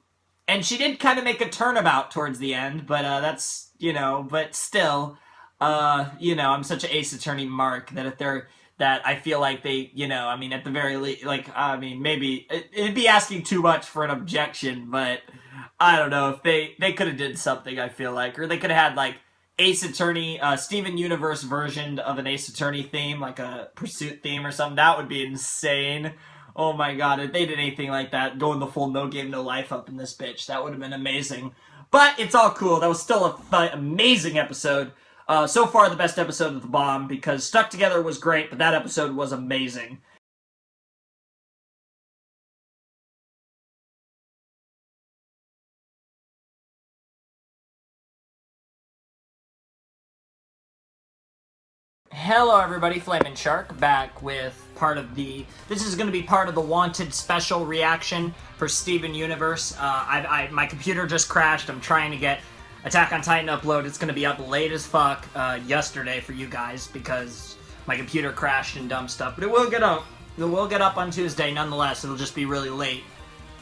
she did kind of make a turnabout towards the end, but, that's, but still, I'm such an Ace Attorney mark that I feel like they, I mean, at the very least, like, I mean, maybe, it'd be asking too much for an objection, but I don't know, if they could have did something, I feel like, or they could have had, like, Ace Attorney, Steven Universe version of an Ace Attorney theme, like a Pursuit theme or something. That would be insane. Oh my god, if they did anything like that, going the full No Game No Life up in this bitch, that would have been amazing. But it's all cool. That was still an amazing episode. So far, the best episode of The Bomb, because Stuck Together was great, but that episode was amazing. Hello everybody, FlamingShark, back with this is going to be part of the Wanted special reaction for Steven Universe. My computer just crashed. I'm trying to get Attack on Titan upload. It's going to be up late as fuck yesterday for you guys because my computer crashed and dumb stuff. But it will get up. It will get up on Tuesday nonetheless. It'll just be really late.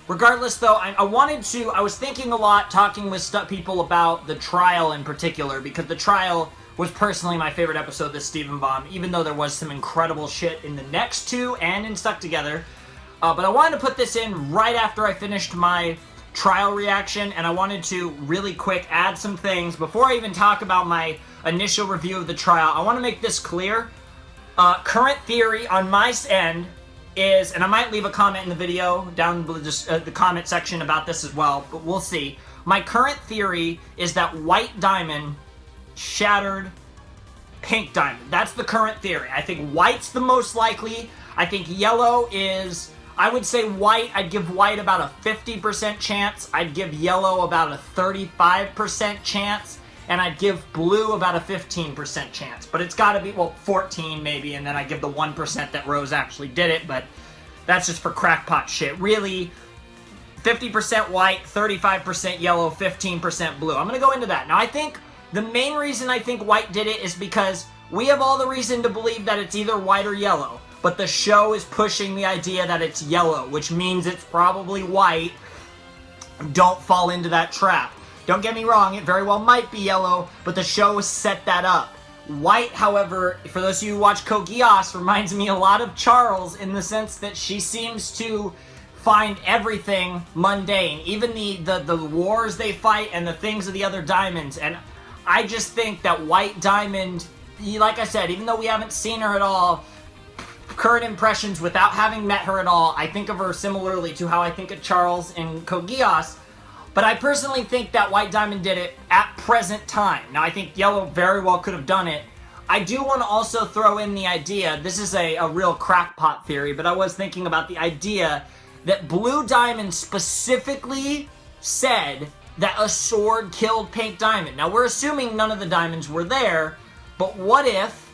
Regardless, though, I was thinking a lot, talking with people about the trial in particular, because the trial was personally my favorite episode of this Steven Bomb, even though there was some incredible shit in the next two and in Stuck Together. But I wanted to put this in right after I finished my trial reaction, and I wanted to really quick add some things before I even talk about my initial review of the trial. I want to make this clear. Current theory on my end is, and I might leave a comment in the video down the comment section about this as well, but we'll see. My current theory is that White Diamond shattered Pink Diamond. That's the current theory. I think White's the most likely. I think Yellow is... I would say White, I'd give White about a 50% chance. I'd give Yellow about a 35% chance. And I'd give Blue about a 15% chance. But it's gotta be, well, 14 maybe, and then I give the 1% that Rose actually did it, but that's just for crackpot shit. Really, 50% White, 35% Yellow, 15% Blue. I'm gonna go into that. Now, I think the main reason I think White did it is because we have all the reason to believe that it's either White or Yellow. But the show is pushing the idea that it's Yellow, which means it's probably White. Don't fall into that trap. Don't get me wrong, it very well might be Yellow, but the show has set that up. White, however, for those of you who watch Code Geass, reminds me a lot of Charles in the sense that she seems to find everything mundane. Even the wars they fight and the things of the other diamonds. And I just think that White Diamond, like I said, even though we haven't seen her at all, current impressions without having met her at all, I think of her similarly to how I think of Charles in Code Geass. But I personally think that White Diamond did it at present time. Now, I think Yellow very well could have done it. I do want to also throw in the idea, this is a real crackpot theory, but I was thinking about the idea that Blue Diamond specifically said that a sword killed Pink Diamond. Now, we're assuming none of the diamonds were there, but what if,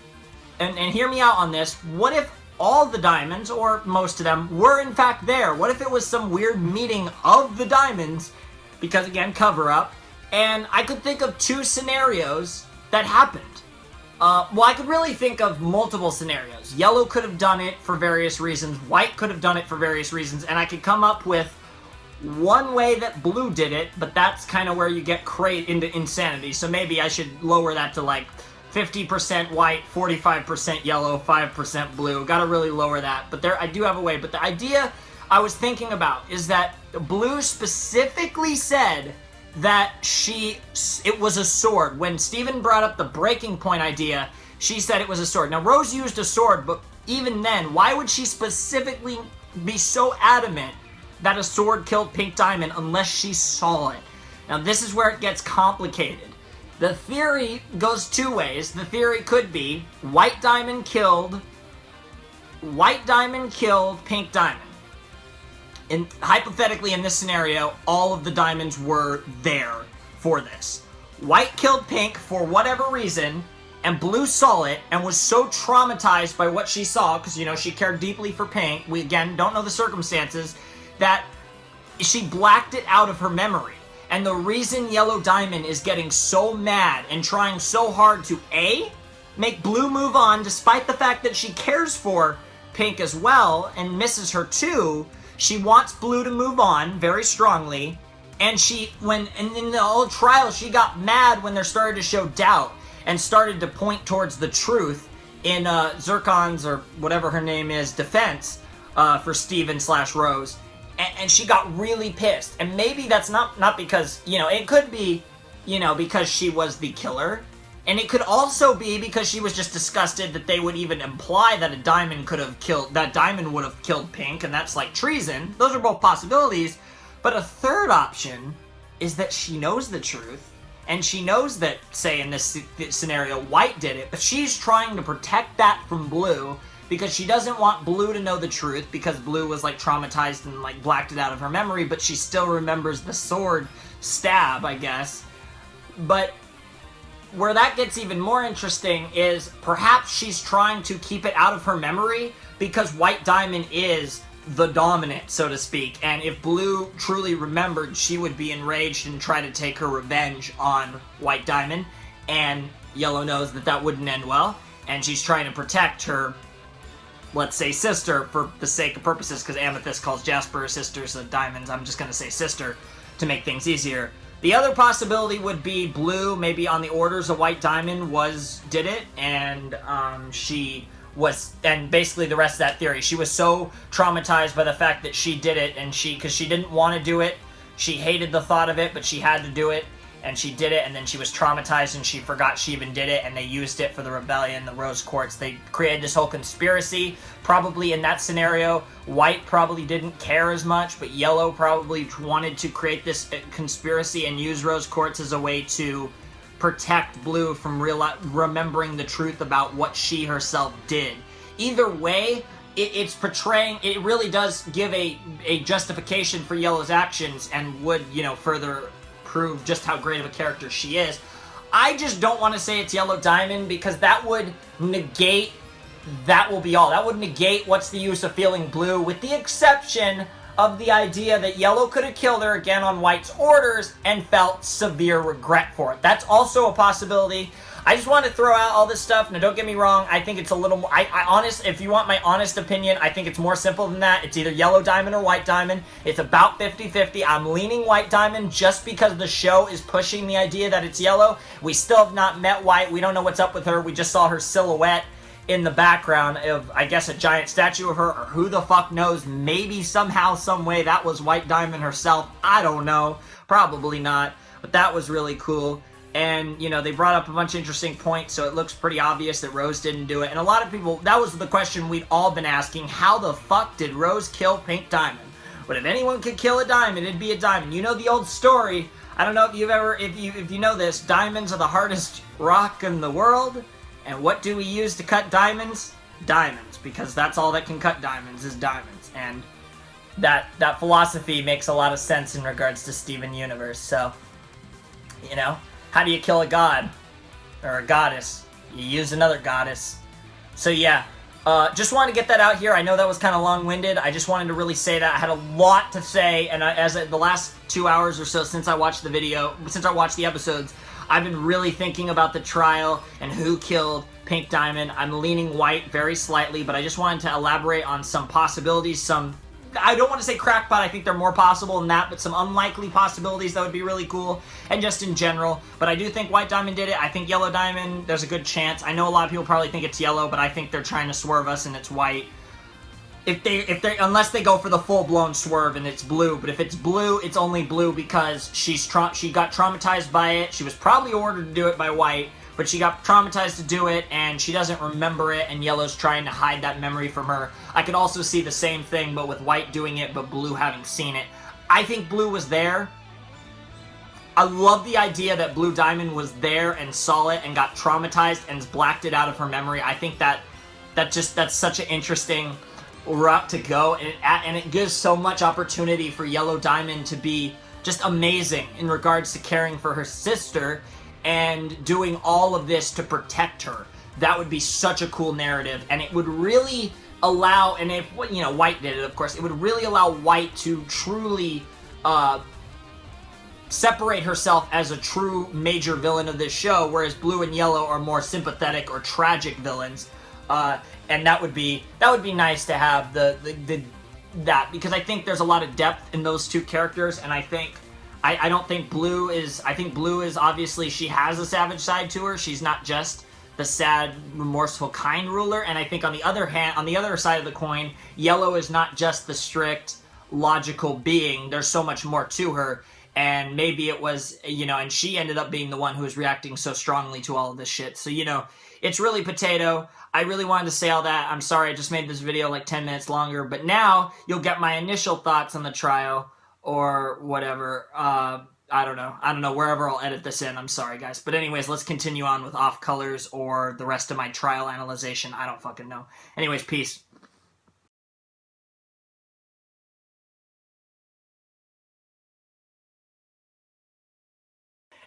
and hear me out on this, what if all the diamonds, or most of them, were in fact there? What if it was some weird meeting of the diamonds, because again, cover up, and I could think of two scenarios that happened. Well, I could really think of multiple scenarios. Yellow could have done it for various reasons, White could have done it for various reasons, and I could come up with one way that Blue did it, but that's kind of where you get into insanity, so maybe I should lower that to like 50% White, 45% Yellow, 5% Blue. Gotta really lower that. But I do have a way. But the idea I was thinking about is that Blue specifically said that it was a sword. When Steven brought up the breaking point idea, she said it was a sword. Now, Rose used a sword, but even then, why would she specifically be so adamant that a sword killed Pink Diamond unless she saw it? Now, this is where it gets complicated. The theory goes two ways. The theory could be White Diamond killed Pink Diamond. Hypothetically, in this scenario, all of the diamonds were there for this. White killed Pink for whatever reason, and Blue saw it and was so traumatized by what she saw, because, you know, she cared deeply for Pink. We, again, don't know the circumstances, that she blacked it out of her memory. And the reason Yellow Diamond is getting so mad and trying so hard to A, make Blue move on, despite the fact that she cares for Pink as well and misses her too, she wants Blue to move on very strongly. And in the whole trial, she got mad when there started to show doubt and started to point towards the truth in Zircon's, or whatever her name is, defense for Steven/Rose. And she got really pissed. And maybe that's not because, you know, it could be, you know, because she was the killer. And it could also be because she was just disgusted that they would even imply that a diamond would have killed Pink, and that's like treason. Those are both possibilities. But a third option is that she knows the truth, and she knows that, say in this scenario, White did it, but she's trying to protect that from Blue, because she doesn't want Blue to know the truth, because Blue was like traumatized and like blacked it out of her memory, but she still remembers the sword stab, I guess. But where that gets even more interesting is perhaps she's trying to keep it out of her memory because White Diamond is the dominant, so to speak, and if Blue truly remembered, she would be enraged and try to take her revenge on White Diamond, and Yellow knows that that wouldn't end well, and she's trying to protect her, let's say, sister, for the sake of purposes, because Amethyst calls Jasper a sister, so Diamonds, I'm just going to say sister, to make things easier. The other possibility would be Blue, maybe on the orders of White Diamond, did it, and she was, and basically the rest of that theory. She was so traumatized by the fact that she did it, and because she didn't want to do it, she hated the thought of it, but she had to do it, and she did it, and then she was traumatized, and she forgot she even did it, and they used it for the rebellion, the Rose Quartz. They created this whole conspiracy. Probably in that scenario, White probably didn't care as much, but Yellow probably wanted to create this conspiracy and use Rose Quartz as a way to protect Blue from remembering the truth about what she herself did. Either way, it's portraying, it really does give a justification for Yellow's actions, and would, you know, further prove just how great of a character she is. I just don't want to say it's Yellow Diamond, because that would negate, that will be all. That would negate what's the use of feeling Blue, with the exception of the idea that Yellow could have killed her again on White's orders and felt severe regret for it. That's also a possibility. I just want to throw out all this stuff. Now, don't get me wrong. I think it's a little more... if you want my honest opinion, I think it's more simple than that. It's either Yellow Diamond or White Diamond. It's about 50-50. I'm leaning White Diamond just because the show is pushing the idea that it's Yellow. We still have not met White. We don't know what's up with her. We just saw her silhouette in the background of, I guess, a giant statue of her, or who the fuck knows. Maybe somehow, some way, that was White Diamond herself. I don't know. Probably not. But that was really cool. And, you know, they brought up a bunch of interesting points, so it looks pretty obvious that Rose didn't do it. And a lot of people, that was the question we'd all been asking. How the fuck did Rose kill Pink Diamond? But if anyone could kill a diamond, it'd be a diamond. You know the old story. I don't know if you've ever, if you know this, diamonds are the hardest rock in the world. And what do we use to cut diamonds? Diamonds, because that's all that can cut diamonds is diamonds. And that philosophy makes a lot of sense in regards to Steven Universe. So, you know, how do you kill a god? Or a goddess? You use another goddess. So yeah, just wanted to get that out here. I know that was kind of long-winded. I just wanted to really say that. I had a lot to say, and the last 2 hours or so since I watched the video, since I watched the episodes, I've been really thinking about the trial and who killed Pink Diamond. I'm leaning White very slightly, but I just wanted to elaborate on some possibilities, some... I don't want to say crackpot, I think they're more possible than that, but some unlikely possibilities that would be really cool, and just in general. But I do think White Diamond did it. I think Yellow Diamond, there's a good chance. I know a lot of people probably think it's Yellow, but I think they're trying to swerve us and it's White. Unless they go for the full-blown swerve and it's Blue, but if it's Blue, it's only Blue because she got traumatized by it. She was probably ordered to do it by White, but she got traumatized to do it, and she doesn't remember it, and Yellow's trying to hide that memory from her. I could also see the same thing, but with White doing it, but Blue having seen it. I think Blue was there. I love the idea that Blue Diamond was there and saw it and got traumatized and blacked it out of her memory. I think that's such an interesting route to go, and it gives so much opportunity for Yellow Diamond to be just amazing in regards to caring for her sister and doing all of this to protect her. That would be such a cool narrative, and it would really allow, and if, you know, White did it, of course, it would really allow White to truly separate herself as a true major villain of this show, whereas Blue and Yellow are more sympathetic or tragic villains. And that would be nice to have that, because I think there's a lot of depth in those two characters, and I think I don't think Blue is... I think Blue is, obviously, she has a savage side to her. She's not just the sad, remorseful, kind ruler. And I think on the other hand, on the other side of the coin, Yellow is not just the strict, logical being. There's so much more to her. And maybe it was, you know, and she ended up being the one who was reacting so strongly to all of this shit. So, you know, it's really potato. I really wanted to say all that. I'm sorry I just made this video like 10 minutes longer. But now you'll get my initial thoughts on the trial, or whatever. I don't know, wherever I'll edit this in. I'm sorry, guys. But anyways, let's continue on with Off Colors or the rest of my trial analyzation. I don't fucking know. Anyways, peace.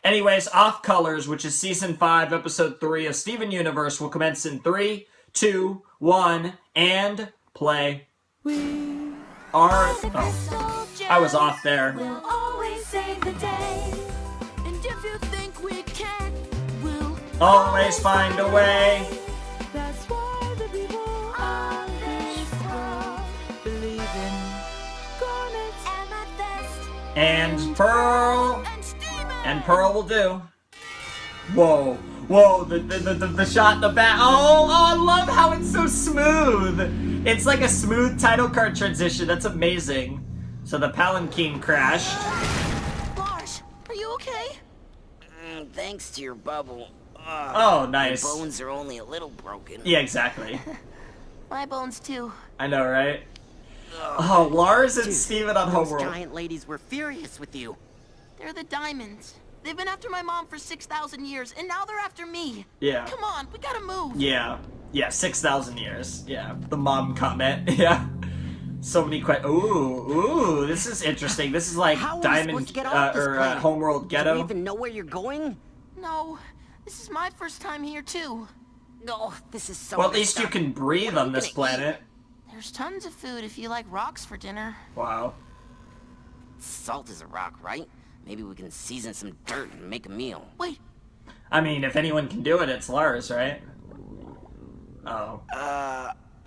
Anyways, Off Colors, which is Season 5, Episode 3 of Steven Universe, will commence in 3, 2, 1, and play. I was off there.
We'll always save the day. And if you think we can, we'll
always find a way.
That's why the people on this world believe in garnets, amethyst,
and pearl,
and Steven.
And Pearl will do. Whoa. Whoa, the shot in the back. Oh, I love how it's so smooth. It's like a smooth title card transition. That's amazing. So the palanquin crashed.
Lars, are you okay?
Thanks to your bubble.
Oh, nice.
My bones are only a little broken.
Yeah, exactly.
My bones too.
I know, right? Oh, Lars and Steven on
Those
Homeworld.
giant ladies were furious with you.
They're the diamonds. They've been after my mom for 6,000 years, and now they're after me.
Yeah.
Come on, we gotta move.
Yeah. Yeah, 6,000 years. Yeah. The mom comment. Yeah. So many questions. Ooh, this is interesting. This is like
How are we supposed
Diamond
to get off this planet?
Homeworld
Do
Ghetto.
you even know where you're going?
No, this is my first time here too.
No, this is so
Well, at least
messed
you
up.
can breathe
What are
on
we
this
gonna eat?
planet.
There's tons of food if you like rocks for dinner.
Wow.
Salt is a rock, right? Maybe we can season some dirt and make a meal.
Wait,
I mean, if anyone can do it, it's Lars, right? Oh.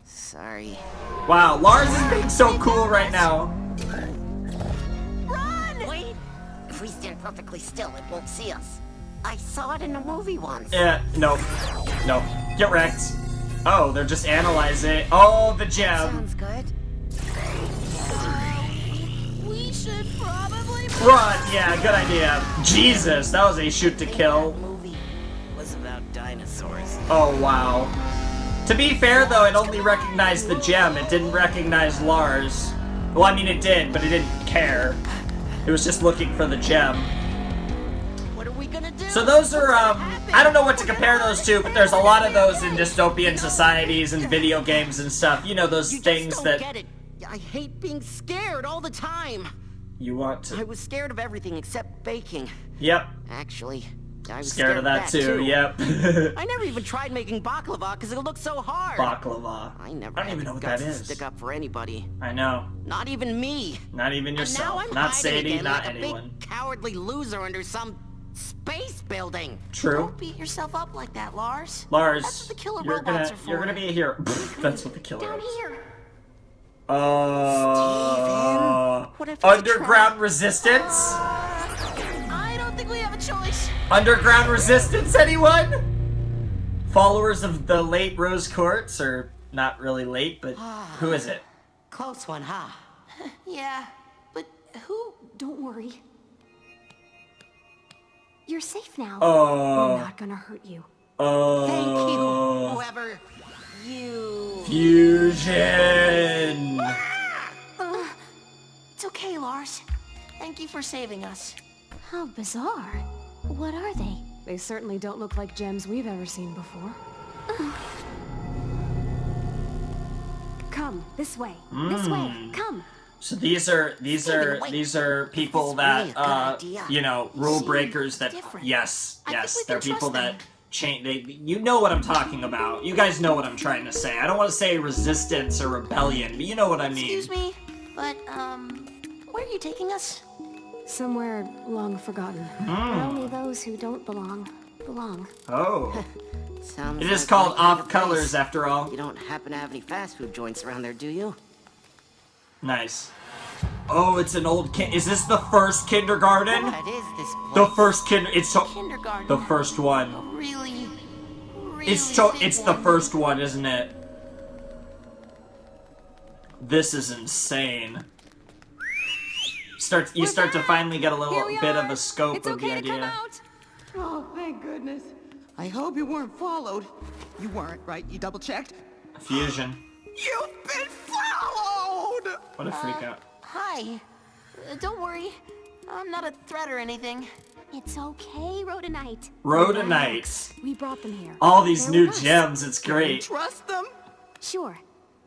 Sorry.
Wow, Lars is being so cool right now.
run!
Wait! If we stand perfectly still, it won't see us. I saw it in a movie once.
Yeah, nope. Nope. Get wrecked. Oh, they're just analyzing it. Oh, the gem.
Sounds good.
We should probably
Run! Yeah, good idea. Jesus, that was a shoot to kill.
That movie was about dinosaurs.
Oh, wow. To be fair, though, it only recognized the gem. It didn't recognize Lars. Well, I mean, it did, but it didn't care. It was just looking for the gem.
What are we gonna do?
So those are, I don't know what to compare those to, but there's a lot of those in dystopian societies and video games and stuff. You know, those
You
things
just don't
that
get it. I hate being scared all the time.
you want
I
to...
was scared of everything except baking.
Yep.
Actually, I was
Scared of that, too. Yep.
I never even tried making baklava because it looked so hard.
Baklava.
I never
I don't
had
even
the
know what
guts
that
to
is.
stick up for anybody.
I know.
Not even me.
Not even
And now
yourself.
I'm
Not
hiding
Sadie,
again
not
like
anyone.
a big cowardly loser under some space building.
True.
Don't beat yourself up like that, Lars.
Lars,
That's what the killer
you're
robots
gonna
are for.
you're gonna be a hero. That's what the killer
Down
is.
here.
What if I
Underground resistance?
I don't think we have a choice.
Underground resistance, anyone? Followers of the late Rose Quartz, or not really late, but who is it?
Close one, huh?
Yeah, but who?
Don't worry. You're safe now.
Oh.
We're not gonna hurt you.
Thank you,
Oh.
whoever you.
Fusion.
It's okay, Lars. Thank you for saving us.
How bizarre. What are they?
They certainly don't look like gems we've ever seen before.
Come, this way. This way. Come.
So these are people
That's really a good
that
idea.
you know, rule breakers that
different.
yes,
I think
yes,
we
they're
can
people
trust
that
them.
change. You know what I'm talking about. You guys know what I'm trying to say. I don't want to say resistance or rebellion, but you know what I mean.
Excuse me, but where are you taking us?
Somewhere long forgotten.
Only those who don't belong.
Oh,
Sounds
it is
like
called
my kind
Off
of place.
Colors after all.
You don't happen to have any fast food joints around there, do you?
Nice. Oh, it's an old kid. Is this the first kindergarten?
What is this place?
The first It's so.
Kindergarten.
The first one.
Really
It's so.
big
It's the
one.
first one, isn't it? This is insane. You start to finally get a little bit of a scope
It's
of
okay
the
to come
idea.
out.
Oh, thank goodness. I hope you weren't followed. You weren't, right? You double-checked?
Fusion.
You've been followed!
What a freak out.
Hi. Don't worry. I'm not a threat or anything.
It's okay, Rhodonite.
Rhodonite.
We brought them here.
All these
They're
new
with us.
gems. It's great.
Trust them?
Sure,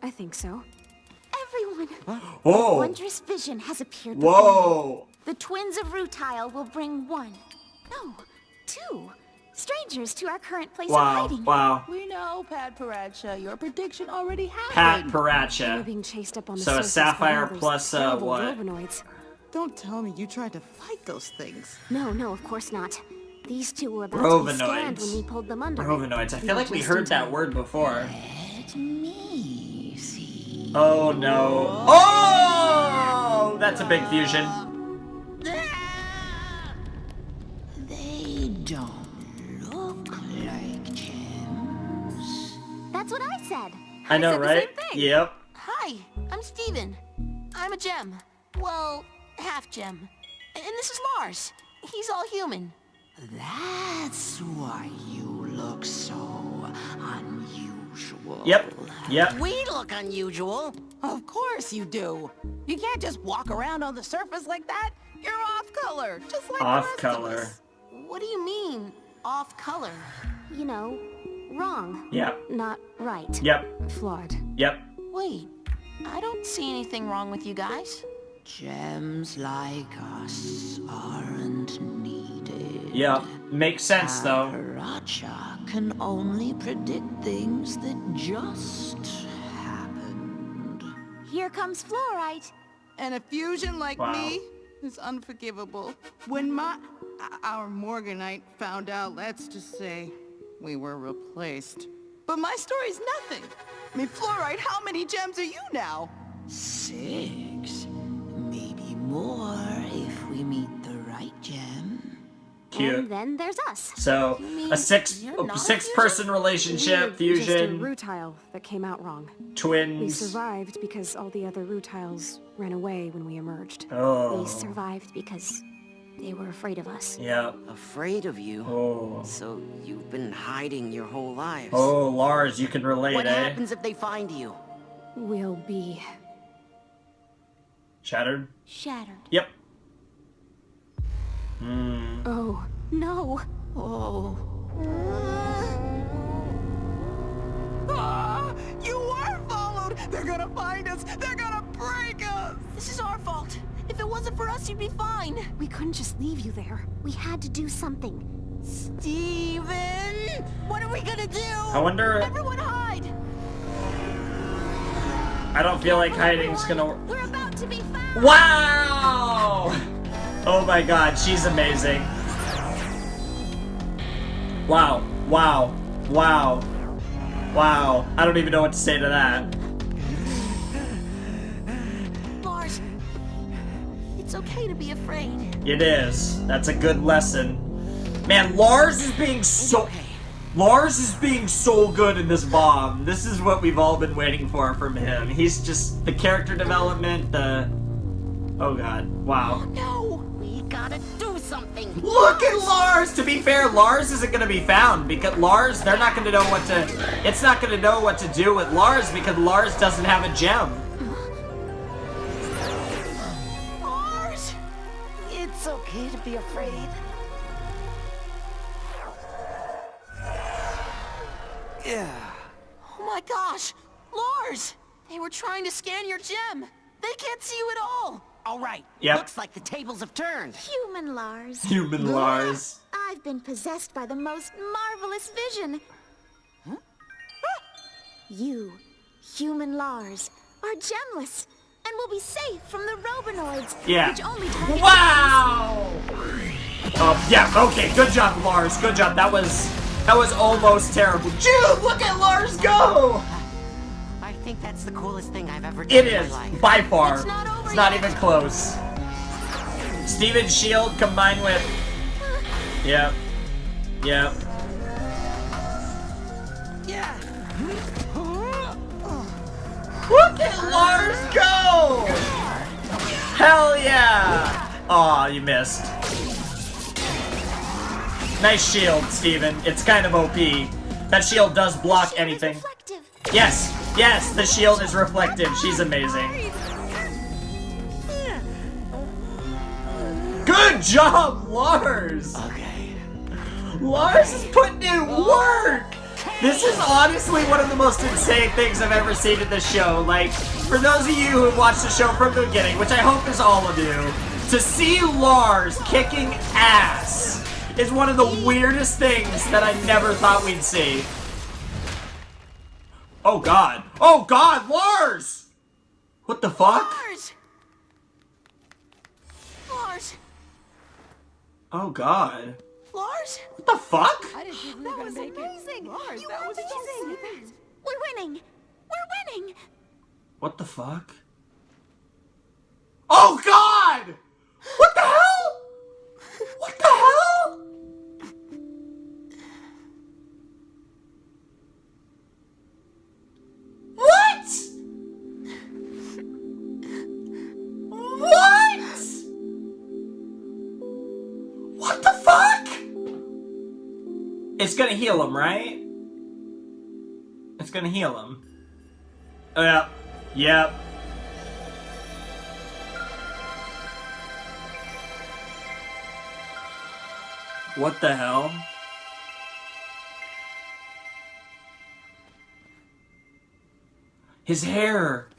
I think so.
Everyone.
Whoa.
Wondrous vision has appeared before you.
Whoa.
The twins of Rutile will bring one. No, two. Strangers to our current place of
Wow.
hiding.
Wow.
We know, Pat Paracha. Your prediction already happened.
Pat
We're
Paracha.
being chased up on the
So a
surface by
sapphire
all those
plus,
terrible
what?
Robinoids.
Don't tell me you tried to fight those things.
No, of course not. These two were about to be scanned
Rovinoids.
when we pulled them under.
Rovinoids. I
We
feel
were
like we
just
heard
in
that
time.
word before.
Let me see.
Oh no. Oh! That's a big fusion.
don't look like gems.
That's what I said.
I know,
said the
right?
same thing.
Yep.
Hi, I'm Steven. I'm a gem. Well, half gem. And this is Lars. He's all human.
That's why you look so unusual.
Yep. Yep.
We look unusual.
Of course you do. You can't just walk around on the surface like that. You're off color, just like
Off
the rest of
color.
us.
What do you mean, off color?
You know, wrong.
Yep.
Not right.
Yep.
Flawed.
Yep.
Wait, I don't see anything wrong with you guys.
Gems like us aren't needed.
Yep. Makes sense, though.
Raja can only predict things that just happened.
Here comes fluorite.
And a fusion like
Wow.
me is unforgivable. When our Morganite found out, let's just say, we were replaced. But my story's nothing. I mean, Fluorite, how many gems are you now?
6. Maybe more if we meet the right gem.
Cute.
And then there's us.
So
mean
a six
you're not a
person relationship,
We're just a
fusion,
rutile that came out wrong. We
twins.
survived because all the other rutiles ran away when we emerged.
Oh.
We survived because they were afraid of us.
Yeah.
Afraid of you.
Oh.
So you've been hiding your whole lives.
Oh, Lars, you can relate,
What
eh?
happens if they find you?
We'll be...
Shattered?
Shattered.
Yep. Hmm.
Oh, no.
Oh. Ah, you are followed! They're gonna find us! They're gonna break us!
This is our fault. If it wasn't for us, you'd be fine.
We couldn't just leave you there.
We had to do something.
Steven! What are we gonna do?
I wonder...
Everyone hide!
I don't feel like hiding's gonna...
We're about to be found.
Wow! Oh my god, she's amazing. Wow. Wow. Wow. Wow. I don't even know what to say to that.
Lars, it's okay to be afraid.
It is. That's a good lesson. Man, Lars is being so... Lars is being so good in this bomb. This is what we've all been waiting for from him. He's just... The character development, the... Oh god. Wow.
No!
We gotta do something.
Look at Lars! To be fair, Lars isn't gonna be found because Lars, they're not gonna know what to... It's not gonna know what to do with Lars because Lars doesn't have a gem.
Lars!
It's okay to be afraid. Yeah.
Oh my gosh! Lars! They were trying to scan your gem! They can't see you at all!
All right.
Yep.
Looks like the tables have turned.
Human Lars.
Human Lars.
I've been possessed by the most marvelous vision.
Huh?
You, human Lars, are gemless and will be safe from the Robinoids,
Yeah.
which only target
Wow! Yeah, okay, good job, Lars. Good job. That was almost terrible. Dude, look at Lars go!
I think that's the coolest thing I've ever done
It
in
is,
my life.
by far.
It's not over
It's not
yet.
even close. Steven's shield combined with... Yep. Yep.
Yeah.
Look at Lars go! Hell yeah! Aw, you missed. Nice shield, Steven. It's kind of OP. That shield does block anything.
reflective.
Yes! Yes, the shield is reflective. She's amazing. Good job, Lars!
Okay.
Lars is putting in work! This is honestly one of the most insane things I've ever seen in this show. Like, for those of you who have watched the show from the beginning, which I hope is all of you, to see Lars kicking ass is one of the weirdest things that I never thought we'd see. Oh god. Oh god, Lars! What the fuck?
Lars! Lars!
Oh God.
Lars?
What the fuck?
I didn't think we were gonna make
amazing.
it. Lars,
You
that
were
was
amazing. We're winning. We're winning.
What the fuck? Oh God! What the hell? What the hell? It's gonna heal him, right? It's gonna heal him. Oh, yeah. Yep. What the hell? His hair.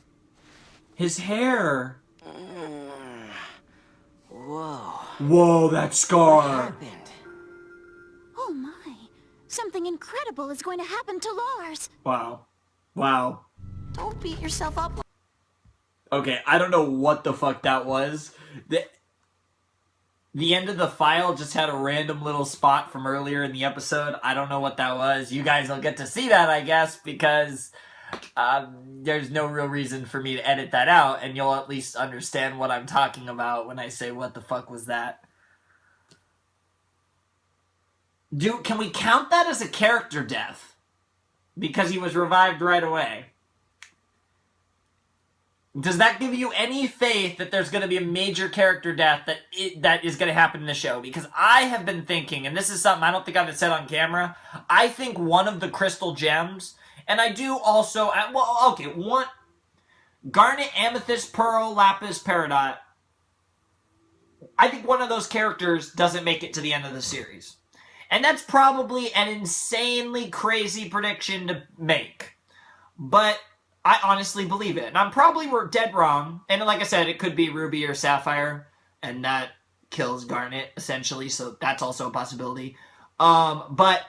His hair.
Whoa.
Whoa, that scar.
What happened?
Oh my. Something incredible is going to happen to Lars.
Wow. Wow.
Don't beat yourself up.
Okay, I don't know what the fuck that was. The end of the file just had a random little spot from earlier in the episode. I don't know what that was. You guys will get to see that, I guess, because there's no real reason for me to edit that out, and you'll at least understand what I'm talking about when I say, what the fuck was that? Can we count that as a character death? Because he was revived right away. Does that give you any faith that there's going to be a major character death that is going to happen in the show? Because I have been thinking, and this is something I don't think I've said on camera, I think one of the crystal gems, and I do also, well, okay, one, Garnet, Amethyst, Pearl, Lapis, Peridot, I think one of those characters doesn't make it to the end of the series. And that's probably an insanely crazy prediction to make. But I honestly believe it. And I'm probably dead wrong. And like I said, it could be Ruby or Sapphire. And that kills Garnet, essentially. So that's also a possibility. But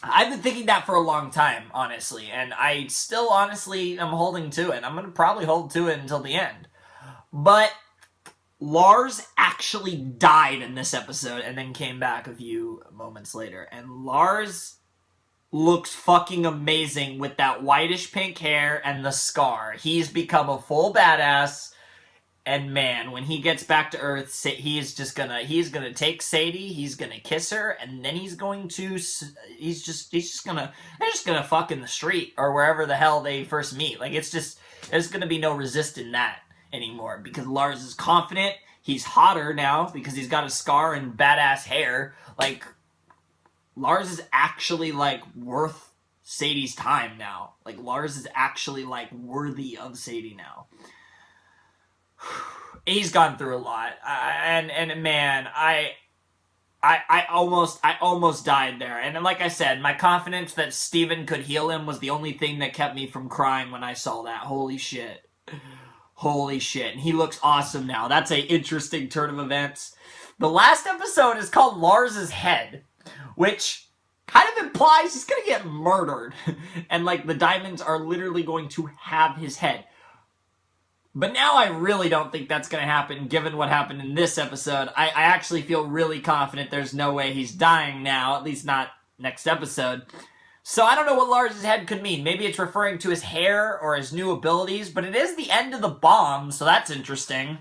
I've been thinking that for a long time, honestly. And I still, honestly, am holding to it. I'm going to probably hold to it until the end. But Lars actually died in this episode and then came back a few moments later. And Lars looks fucking amazing with that whitish pink hair and the scar. He's become a full badass. And man, when he gets back to Earth, he's just gonna take Sadie, he's gonna kiss her, and then they're just gonna fuck in the street or wherever the hell they first meet. Like, there's gonna be no resisting that anymore because Lars is confident. He's hotter now because he's got a scar and badass hair. Like, Lars is actually, like, worth Sadie's time now. Like, Lars is actually, like, worthy of Sadie now. He's gone through a lot. And man, I almost died there. And like I said, my confidence that Steven could heal him was the only thing that kept me from crying when I saw that. Holy shit. Holy shit. And he looks awesome now. That's an interesting turn of events. The last episode is called Lars's Head, which kind of implies he's gonna get murdered. And, like, the diamonds are literally going to have his head. But now I really don't think that's going to happen, given what happened in this episode. I actually feel really confident there's no way he's dying now, at least not next episode. So I don't know what Lars's head could mean. Maybe it's referring to his hair or his new abilities, but it is the end of the bomb, so that's interesting.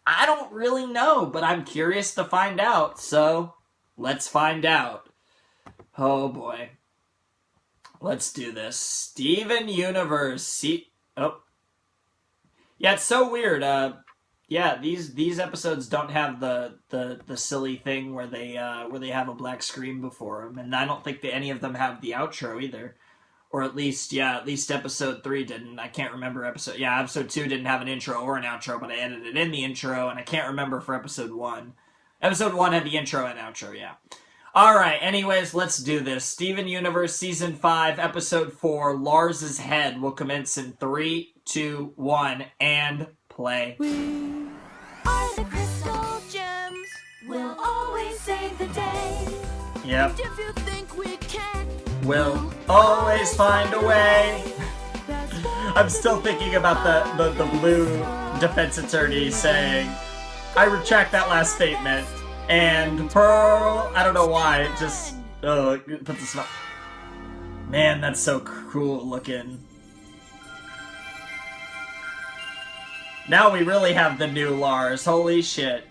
I don't really know, but I'm curious to find out, so let's find out. Oh boy. Let's do this. Steven Universe. Oh. Yeah, it's so weird. Yeah, these episodes don't have the silly thing where they have a black screen before them, and I don't think that any of them have the outro either, or at least episode 3 didn't. I can't remember episode 2 didn't have an intro or an outro, but I edited in the intro, and I can't remember for episode 1. Episode 1 had the intro and outro, yeah. Alright, anyways, let's do this. Steven Universe Season 5, Episode 4, Lars's Head will commence in 3, 2, 1, and play.
We are the crystal gems. We'll always save the day.
Yep.
And if you think we can,
We'll always find a way. I'm still thinking about the blue defense attorney saying, I retract that last statement. And Pearl, I don't know why, it just, it puts a smile. Man, that's so cool looking. Now we really have the new Lars, holy shit.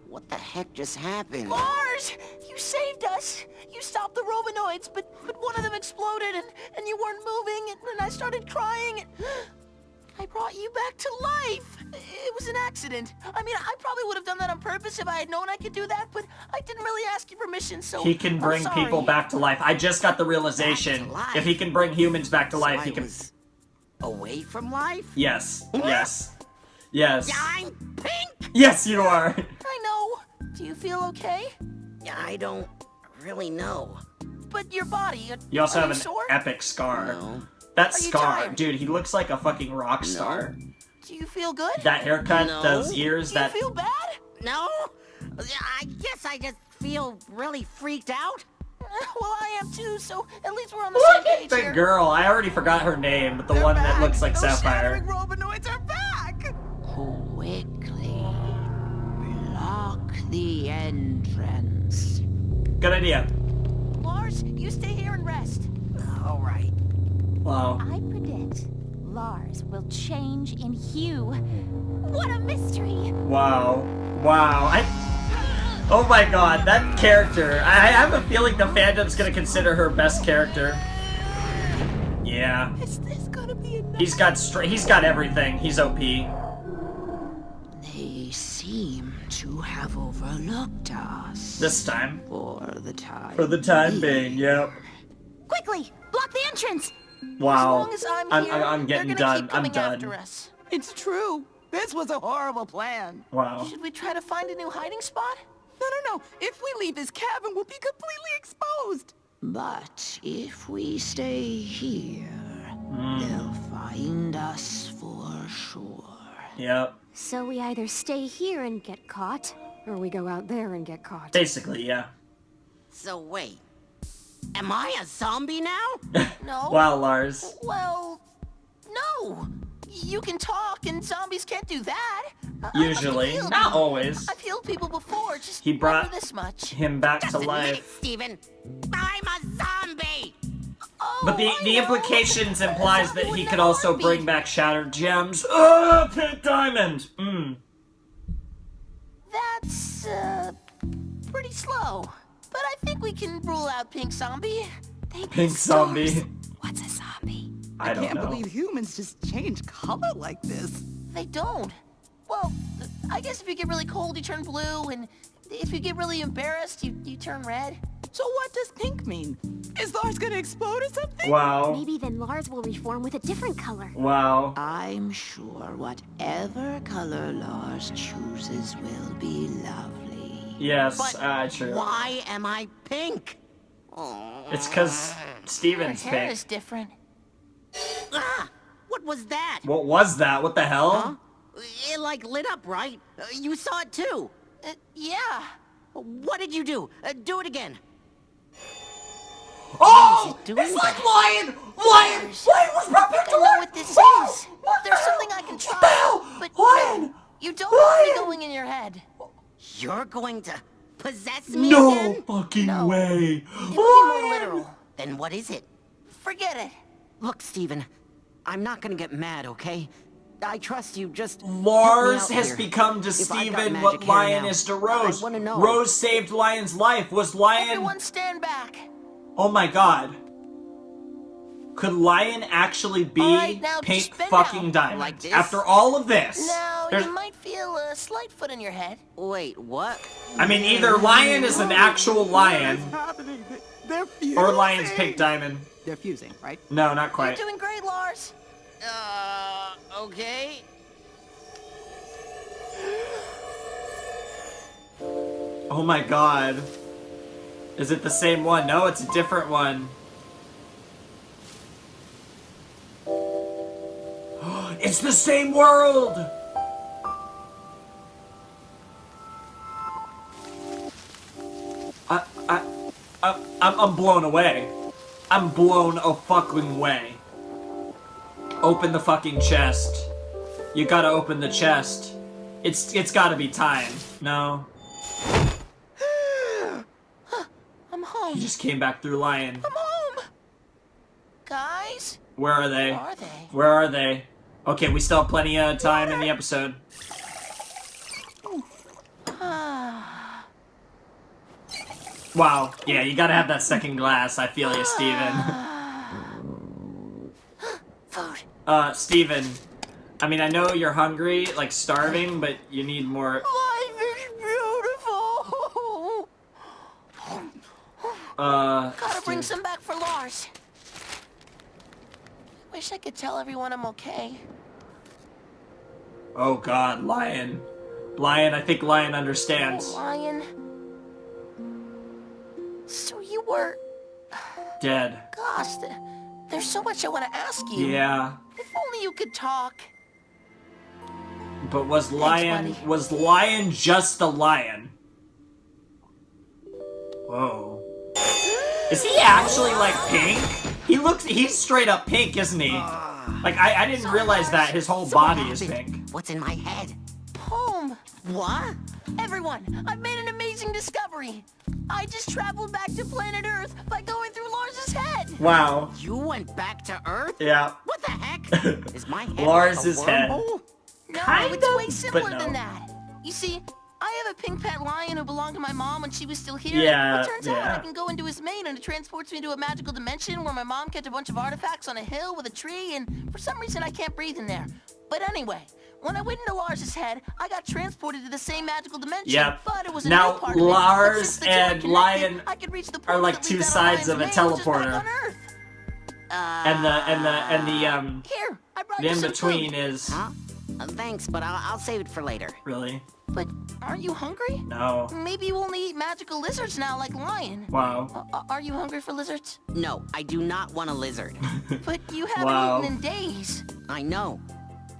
What the heck just happened?
Lars! You saved us! You stopped the Robinoids, but one of them exploded and you weren't moving and I started crying. I brought you back to life. It was an accident. I mean, I probably would have done that on purpose if I had known I could do that, but I didn't really ask your permission, so
he can bring people back to life. I just got the realization. If he can bring humans back to life, he can...
Away from life?
Yes. Yes. Yes.
I'm pink!
Yes, you are.
I know. Do you feel okay?
I don't really know.
But your body,
you also have an
sore?
epic scar.
No.
That scar, dude, he looks like a fucking rock star.
No.
Do you feel good?
That haircut,
No.
those ears,
Do you feel bad?
No. I guess I just feel really freaked out.
Well, I am too, so at least we're on the same page
The
here.
girl, I already forgot her name, but the one that looks like Sapphire.
Robinoids are back!
Quickly, block the entrance.
Good idea.
Lars, you stay here and rest.
All right.
Wow.
I predict Lars will change in hue. What a mystery!
Wow. Wow. Oh my god, that character. I have a feeling the fandom's gonna consider her best character. Yeah.
Is this gonna be enough?
He's got everything. He's OP.
They seem to have overlooked us.
This time.
For the time.
For the time being, yep.
Quickly, block the entrance!
Wow.
As long as I'm here,
I'm getting
they're gonna
done.
keep coming
I'm done.
after us.
It's true. This was a horrible plan.
Wow.
Should we try to find a new hiding spot?
No. If we leave this cabin, we'll be completely exposed.
But if we stay here, they'll find us for sure.
Yep.
So we either stay here and get caught, or we go out there and get caught.
Basically, yeah.
So wait. Am I a zombie now?
No.
Wow, Lars.
Well, no. You can talk, and zombies can't do that.
Usually. Not always.
I've healed people before, just
He brought
never this much.
him back to
Just admit it,
life.
Steven. I'm a zombie!
Oh,
But the
I know.
implications implies that
Zombie
he
would
could
never
also
be.
bring back shattered gems. Oh, pink diamond!
That's, pretty slow. But I think we can rule out Pink Zombie.
Pink zombie.
What's a zombie?
I don't
can't
know.
believe humans just change color like this.
They don't. Well, I guess if you get really cold, you turn blue, and if you get really embarrassed, you turn red.
So what does pink mean? Is Lars gonna explode or something?
Wow.
Maybe then Lars will reform with a different color.
Wow.
I'm sure whatever color Lars chooses will be lovely.
Yes,
But
true.
why am I pink?
It's because Steven's
Hair
pink.
is different.
Ah! What was that?
What was that? What the hell?
Huh? It like lit up, right? You saw it too.
Yeah.
What did you do? Do it again.
Oh!
it doing
It's like
that?
Lion! Lion was brought back
I
to
know
life!
what this
Oh!
is. There's something I can try,
Spell!
but
Lion!
you don't want me
Lion!
going in your head.
You're going to possess me
No
again?
fucking
No.
way!
It would be more literal.
Then what is it?
Forget it.
Look, Steven, I'm not gonna get mad, okay? I trust you, just help me
Lars
out
has
here.
become to
If I've got
Steven
magic
what
hair
Lion
now,
is to Rose.
I wanna know.
Rose saved Lion's life. Was Lion...
Everyone stand back.
Oh my god. Could Lion actually be
Alright, now
Pink
just bend
fucking
down.
Diamond?
Like this?
After all of this,
Now,
there's-
you might feel a slight foot in your head.
Wait, what?
I mean, either Lion is an actual lion,
What's happening? They're fusing.
or Lion's Pink Diamond.
They're fusing, right?
No, not
You're
quite.
doing great, Lars.
Okay.
Oh my god. Is it the same one? No, it's a different one. It's the same world! I'm blown away. I'm blown a fucking way. Open the fucking chest. You gotta open the chest. It's gotta be time. No.
I'm home.
He just came back through Lion.
I'm home. Guys?
Where are they?
Where are they?
Where are they? Okay, we still have plenty of time in the episode. Wow. Yeah, you gotta have that second glass. I feel you, Steven.
Food.
Steven. I mean, I know you're hungry, like starving, but you need more.
Life is beautiful. Gotta bring some back for Lars. Wish I could tell everyone I'm okay.
Oh God, Lion. Lion, I think Lion understands.
Oh, Lion. So you were...
Dead.
Gosh, there's so much I want to ask you.
Yeah.
If only you could talk.
But was Lion just a lion? Whoa. Is he actually like pink? He's straight up pink, isn't he? Like, I didn't realize that his whole body is pink.
What's in my head?
Home.
What?
Everyone, I've made an amazing discovery. I just traveled back to planet Earth by going through Lars's head.
Wow.
You went back to Earth?
Yeah.
What the heck? Is my head
Lars's
like a
head.
wormhole?
No,
Kind
it's
of,
way simpler
but no.
than that. You see, I have a pink pet lion who belonged to my mom when she was still here.
Yeah,
It turns out
yeah.
I can go into his mane and it transports me to a magical dimension where my mom kept a bunch of artifacts on a hill with a tree, and for some reason I can't breathe in there. But anyway, when I went into Lars's head, I got transported to the same magical dimension.
Yep.
But it was a
Now,
new part of it.
Lars
But since the two are
and
connected,
Lion
I could reach the
are
portal
like
that
two
leads out of
sides of a
Lion's mane, which is back
teleporter.
on Earth.
And the
Here, I brought
the
you
in
some
between
food.
is
Huh? Thanks, but I'll save it for later.
really
But aren't you hungry?
no.
Maybe you only eat magical lizards now, like Lion.
Wow.
Are you hungry for lizards?
No, I do not want a lizard.
But you haven't
Wow.
eaten in days.
I know.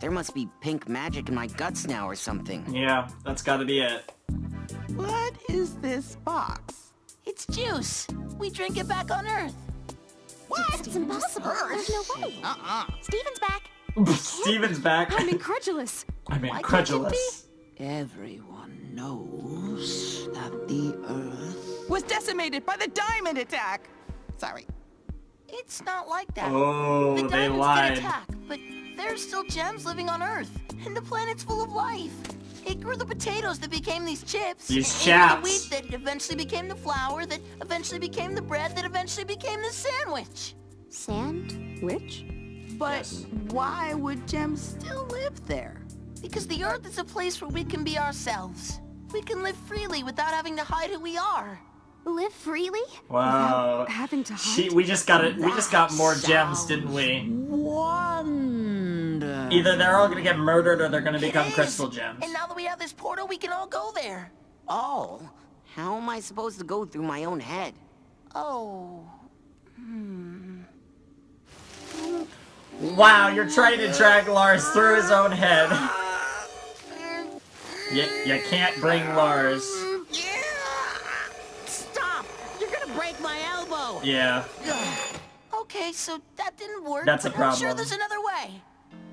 There must be pink magic in my guts now or something.
Yeah, that's got to be it.
What is this box?
It's juice. We drink it back on Earth.
That's impossible. There's no way. Steven's back.
Steven's back.
I'm incredulous.
I'm
Why can't it
incredulous.
Everyone knows that the Earth...
Was decimated by the diamond attack. Sorry.
It's not like that.
Oh,
the
they
diamonds
lied.
get attacked, but there's still gems living on Earth, and the planet's full of life. It grew the potatoes that became these chips.
These
It grew the
chaps.
wheat that eventually became the flour, that eventually became the bread, that eventually became the sandwich.
Sandwich?
But
Yes.
why would gems still live there?
Because the Earth is a place where we can be ourselves. We can live freely without having to hide who we are.
Live freely?
Wow.
Having to hide?
We just got it. We just got more gems, didn't we?
Wonder.
Either they're all gonna get murdered or they're gonna become
It is.
crystal gems.
And now that we have this portal, we can all go there.
Oh, how am I supposed to go through my own head?
Oh.
Wow, you're trying to drag Lars through his own head. You can't bring Lars.
Stop! You're gonna break my elbow!
Yeah.
Okay, so that didn't work.
That's a
but I'm sure
problem.
there's another way.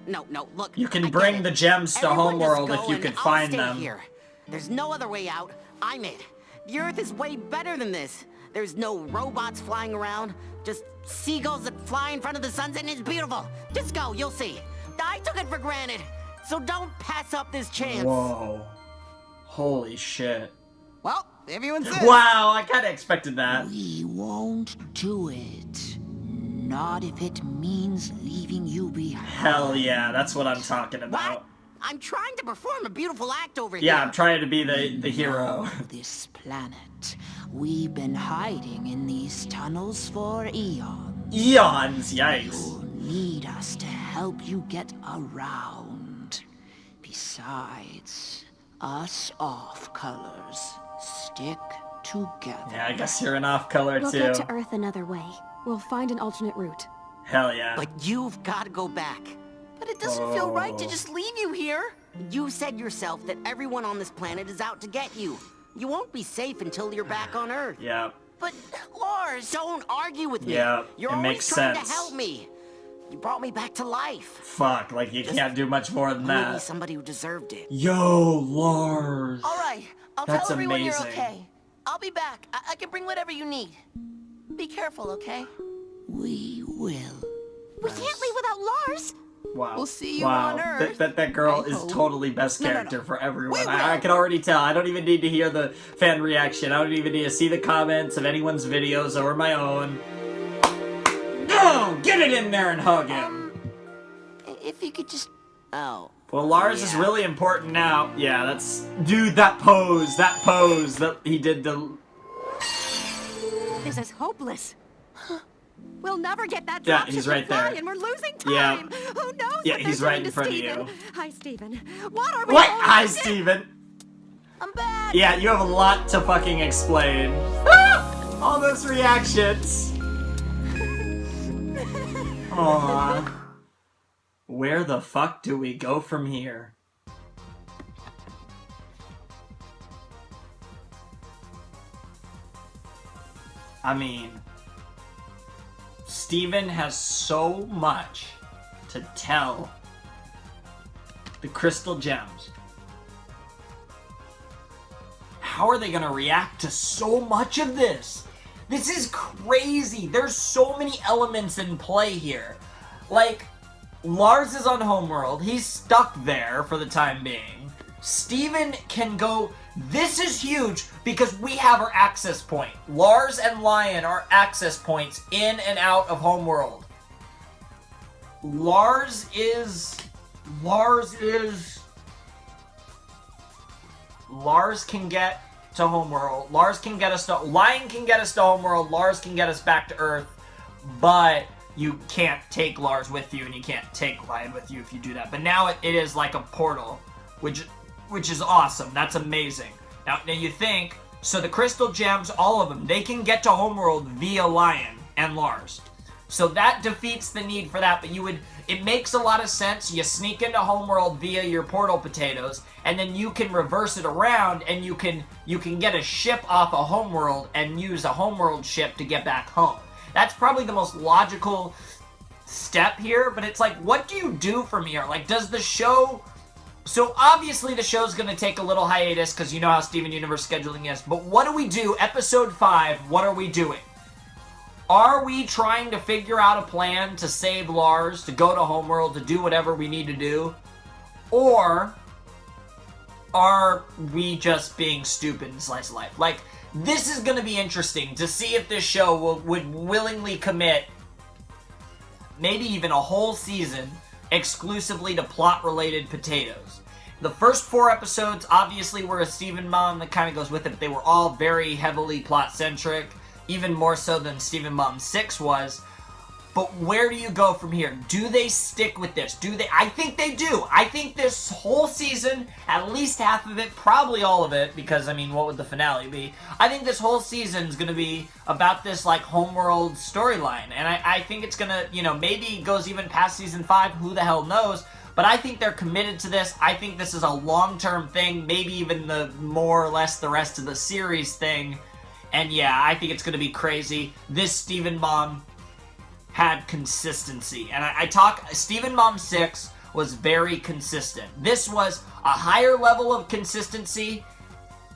No, look.
You can
I
bring
get
the
it.
gems to
Everyone
Homeworld
just
if
go
you
and
could
I'll
find
stay
them.
Here. There's no other way out. I'm it. The Earth is way better than this. There's no robots flying around, just seagulls that fly in front of the suns, and it's beautiful. Just go, you'll see. I took it for granted, so don't pass up this chance.
Whoa. Holy shit.
Well, everyone says.
Wow, I kinda expected that.
We won't do it. Not if it means leaving you behind.
Hell yeah, that's what I'm talking about.
What? I'm trying to perform a beautiful act over here.
Yeah, I'm trying to be the hero.
This planet. We've been hiding in these tunnels for eons.
Eons, yikes.
You'll need us to help you get around. Besides, us off-colors stick together.
Yeah, I guess you're an off-color
We'll
too.
get to Earth another way. We'll find an alternate route.
Hell yeah.
But you've got to go back.
But it doesn't feel right to just leave you here.
You said yourself that everyone on this planet is out to get you. You won't be safe until you're back on Earth.
Yeah.
But, Lars...
Don't argue with me.
Yeah,
You're
it
always
makes
trying
sense.
to help me. You brought me back to life.
Fuck, like you can't do much more than
Maybe
that.
somebody who deserved it.
Yo, Lars.
All right, I'll
That's
tell everyone
amazing.
you're okay. I'll be back. I can bring whatever you need. Be careful, okay?
We will.
We can't leave without Lars.
Wow.
We'll see you
wow.
on Earth.
That girl
I
is
hope.
totally best
No, no,
character
no.
for everyone.
We
I
will.
can already tell. I don't even need to hear the fan reaction. I don't even need to see the comments of anyone's videos or my own. Go! Get it in there and hug him!
If you could just
Oh.
Well, Lars is really important now. Yeah, that's... Dude, that pose that he did to...
This is hopeless. We'll never get that
Yeah,
dropship
he's right
to fly,
there.
and we're losing time.
Yeah.
Who knows
Yeah,
what
he's
they're
right
doing
in front
to
of you.
Steven. Hi, Steven. What are we
What?
going
Hi,
to do?
Steven.
I'm back.
Yeah, you have a lot to fucking explain. All those reactions. Aww. Where the fuck do we go from here? I mean, Steven has so much to tell the crystal gems. How are they gonna react to so much of this? This is crazy. There's so many elements in play here. Like, Lars is on Homeworld. He's stuck there for the time being. Steven can go... This is huge because we have our access point. Lars and Lion are access points in and out of Homeworld. Lars can get to Homeworld. Lars can get us to... Lion can get us to Homeworld. Lars can get us back to Earth. But you can't take Lars with you, and you can't take Lion with you if you do that. But now it is like a portal, which is awesome. That's amazing. Now you think... So the crystal gems, all of them, they can get to Homeworld via Lion and Lars. So that defeats the need for that, but it makes a lot of sense. You sneak into Homeworld via your portal potatoes, and then you can reverse it around, and you can get a ship off of Homeworld and use a Homeworld ship to get back home. That's probably the most logical step here, but it's like, what do you do from here? Like, does the show... So obviously the show's going to take a little hiatus, because you know how Steven Universe scheduling is, but what do we do? Episode 5, what are we doing? Are we trying to figure out a plan to save Lars, to go to Homeworld, to do whatever we need to do? Or are we just being stupid in Slice of Life? Like, this is going to be interesting to see if this show would willingly commit maybe even a whole season exclusively to plot-related potatoes. The first 4 episodes obviously were a Steven Mom that kind of goes with it, but they were all very heavily plot-centric. Even more so than Steven Mom 6 was. But where do you go from here? Do they stick with this? I think they do. I think this whole season, at least half of it, probably all of it, because, I mean, what would the finale be? I think this whole season is going to be about this, like, Homeworld storyline. And I think it's going to, you know, maybe it goes even past season 5, who the hell knows? But I think they're committed to this. I think this is a long-term thing, maybe even the more or less the rest of the series thing. And yeah, I think it's going to be crazy. This Steven Mom had consistency. And Steven Mom 6 was very consistent. This was a higher level of consistency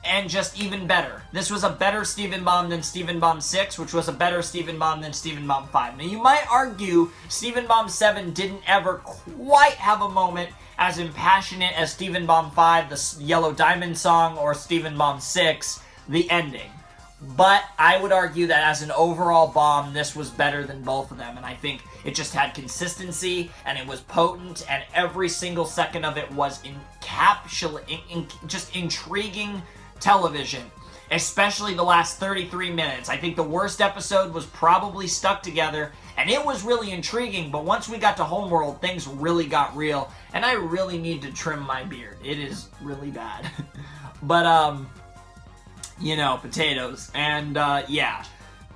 and just even better. This was a better Steven Mom than Steven Mom 6, which was a better Steven Mom than Steven Mom 5. Now, you might argue Steven Mom 7 didn't ever quite have a moment as impassionate as Steven Mom 5, the Yellow Diamond song, or Steven Mom 6, the ending. But I would argue that as an overall bomb, this was better than both of them. And I think it just had consistency, and it was potent, and every single second of it was just intriguing television. Especially the last 33 minutes. I think the worst episode was probably Stuck Together, and it was really intriguing, but once we got to Homeworld, things really got real, and I really need to trim my beard. It is really bad. But, you know, potatoes. And, yeah,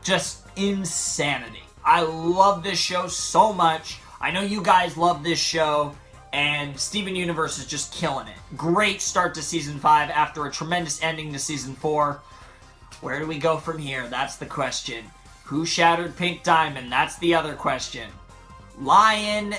just insanity. I love this show so much. I know you guys love this show, and Steven Universe is just killing it. Great start to Season 5 after a tremendous ending to Season 4. Where do we go from here? That's the question. Who shattered Pink Diamond? That's the other question. Lion...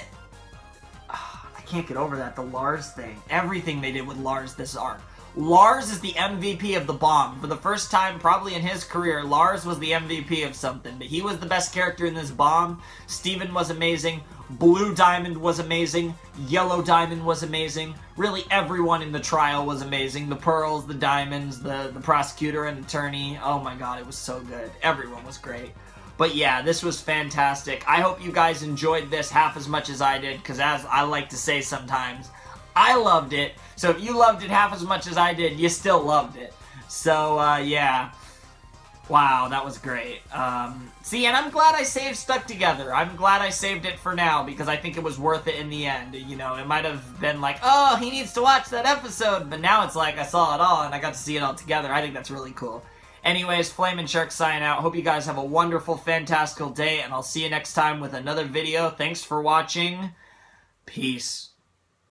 I can't get over that, the Lars thing. Everything they did with Lars this arc. Lars is the MVP of the bomb. For the first time probably in his career, Lars was the MVP of something. But he was the best character in this bomb. Steven was amazing. Blue Diamond was amazing. Yellow Diamond was amazing. Really everyone in the trial was amazing. The pearls, the diamonds, the prosecutor and attorney. Oh my god, it was so good. Everyone was great. But yeah, this was fantastic. I hope you guys enjoyed this half as much as I did, because as I like to say sometimes, I loved it. So if you loved it half as much as I did, you still loved it. So, yeah. Wow, that was great. See, and I'm glad I saved Stuck Together. I'm glad I saved it for now, because I think it was worth it in the end. You know, it might have been like, oh, he needs to watch that episode, but now it's like I saw it all, and I got to see it all together. I think that's really cool. Anyways, TheFlamingShark signing out. Hope you guys have a wonderful, fantastical day, and I'll see you next time with another video. Thanks for watching. Peace.